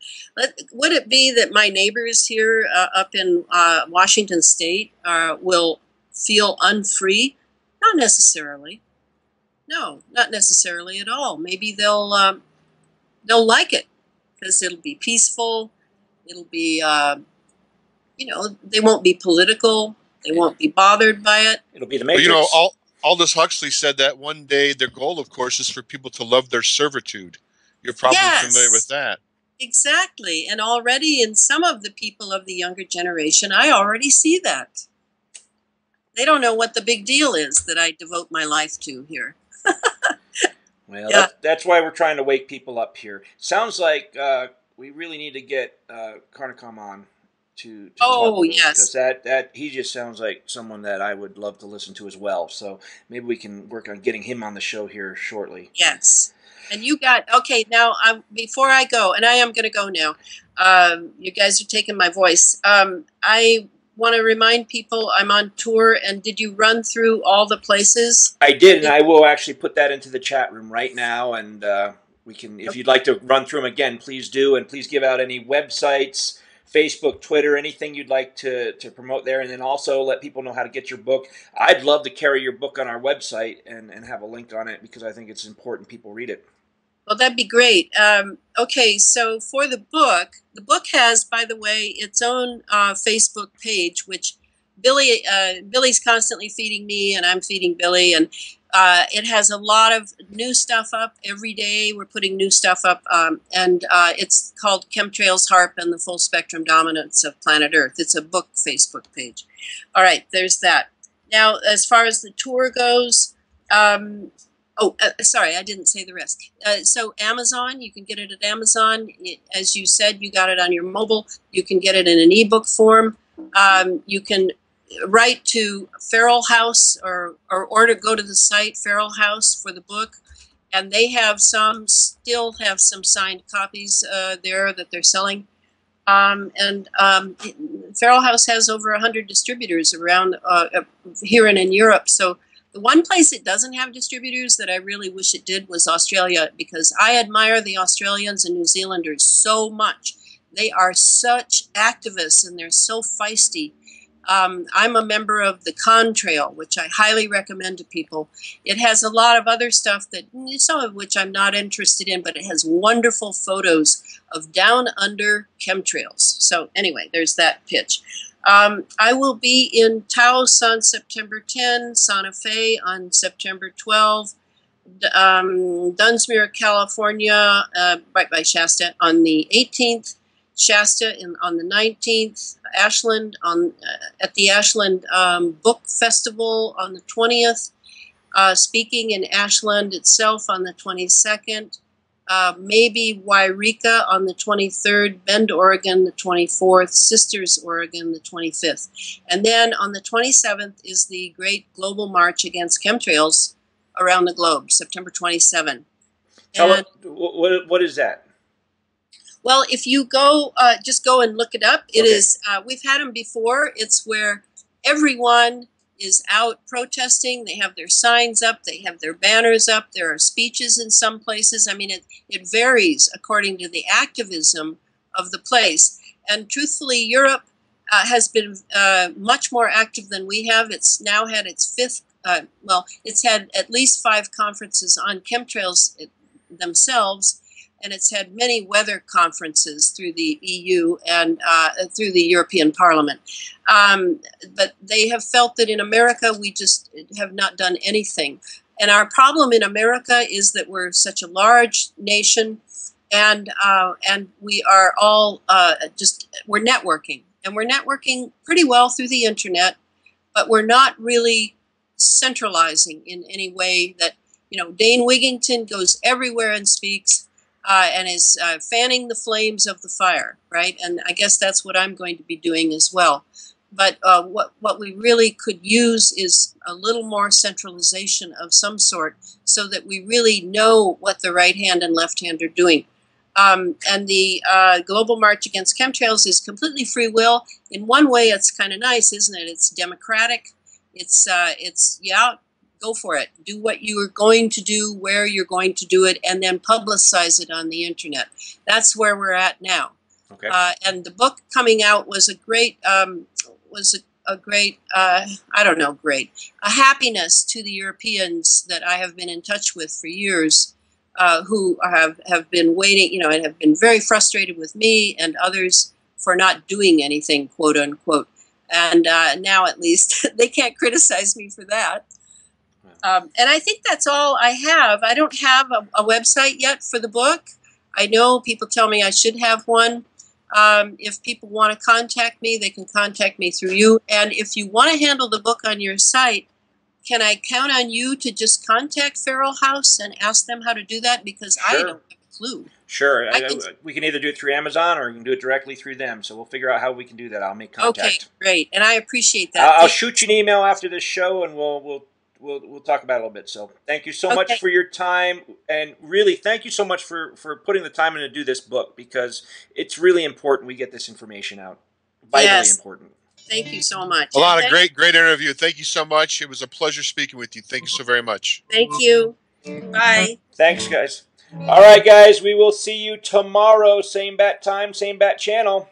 Would it be that my neighbors here up in Washington State will feel unfree? Not necessarily. No, not necessarily at all. Maybe they'll like it because it'll be peaceful. It'll be, they won't be political. They won't be bothered by it. It'll be the But, Matrix. Aldous Huxley said that one day their goal, of course, is for people to love their servitude. You're probably familiar with that. Exactly. And already in some of the people of the younger generation, I already see that. They don't know what the big deal is that I devote my life to here. Well, yeah. That's why we're trying to wake people up here. Sounds like we really need to get Carnicom on to talk with us, because that he just sounds like someone that I would love to listen to as well. So maybe we can work on getting him on the show here shortly. Yes. And you got, okay, now before I go, and I am going to go now, you guys are taking my voice. I want to remind people I'm on tour, and did you run through all the places? I did, and I will actually put that into the chat room right now, and we can, if you'd like to run through them again, please do, and please give out any websites, Facebook, Twitter, anything you'd like to promote there, and then also let people know how to get your book. I'd love to carry your book on our website and have a link on it, because I think it's important people read it. Well, that'd be great. Okay, so for the book has, by the way, its own Facebook page, which Billy's constantly feeding me, and I'm feeding Billy, and it has a lot of new stuff up every day. We're putting new stuff up, and it's called Chemtrails, HAARP, and the Full Spectrum Dominance of Planet Earth. It's a book Facebook page. All right, there's that. Now, as far as the tour goes, sorry, I didn't say the rest. So Amazon, you can get it at Amazon. As you said, you got it on your mobile. You can get it in an ebook form. You can write to Feral House or go to the site Feral House for the book, and they still have some signed copies there that they're selling. Feral House has over 100 distributors around here and in Europe. So the one place it doesn't have distributors that I really wish it did was Australia, because I admire the Australians and New Zealanders so much. They are such activists, and they're so feisty. I'm a member of the Contrail, which I highly recommend to people. It has a lot of other stuff, some of which I'm not interested in, but it has wonderful photos of down under chemtrails. So anyway, there's that pitch. I will be in Taos on September 10, Santa Fe on September 12, Dunsmuir, California, right by Shasta, on the 18th, Shasta on the 19th, Ashland at the Ashland Book Festival on the 20th, speaking in Ashland itself on the 22nd, maybe Wairika on the 23rd, Bend, Oregon the 24th, Sisters, Oregon the 25th. And then on the 27th is the great global march against chemtrails around the globe, September 27. What is that? Well, if you go, just go and look it up. It is, we've had them before. It's where everyone is out protesting. They have their signs up. They have their banners up. There are speeches in some places. I mean, it varies according to the activism of the place. And truthfully, Europe has been much more active than we have. It's now had its fifth, it's had at least 5 conferences on chemtrails themselves. And it's had many weather conferences through the EU and through the European Parliament. But they have felt that in America, we just have not done anything. And our problem in America is that we're such a large nation, and we are all we're networking. And we're networking pretty well through the internet, but we're not really centralizing in any way that, Dane Wigington goes everywhere and speaks. And is fanning the flames of the fire, right? And I guess that's what I'm going to be doing as well. But what we really could use is a little more centralization of some sort, so that we really know what the right hand and left hand are doing. And the Global March Against Chemtrails is completely free will. In one way, it's kind of nice, isn't it? It's democratic. It's go for it. Do what you are going to do, where you're going to do it, and then publicize it on the internet. That's where we're at now. Okay. And the book coming out was a great, was great, I don't know, a happiness to the Europeans that I have been in touch with for years, who have been waiting, and have been very frustrated with me and others for not doing anything, quote unquote. And now at least they can't criticize me for that. And I think that's all I have. I don't have a website yet for the book. I know people tell me I should have one. If people want to contact me, they can contact me through you. And if you want to handle the book on your site, can I count on you to just contact Feral House and ask them how to do that? Because I don't have a clue. Sure. We can either do it through Amazon or we can do it directly through them. So we'll figure out how we can do that. I'll make contact. Okay, great. And I appreciate that. I'll shoot you an email after this show, and we'll talk about it a little bit. So thank you so much for your time, and really thank you so much for putting the time in to do this book, because it's really important we get this information out. Vitally important. Thank you so much. Alana, great interview. Thank you so much. It was a pleasure speaking with you. Thank you so very much. Thank you. Bye. Thanks, guys. All right, guys, we will see you tomorrow. Same bat time, same bat channel.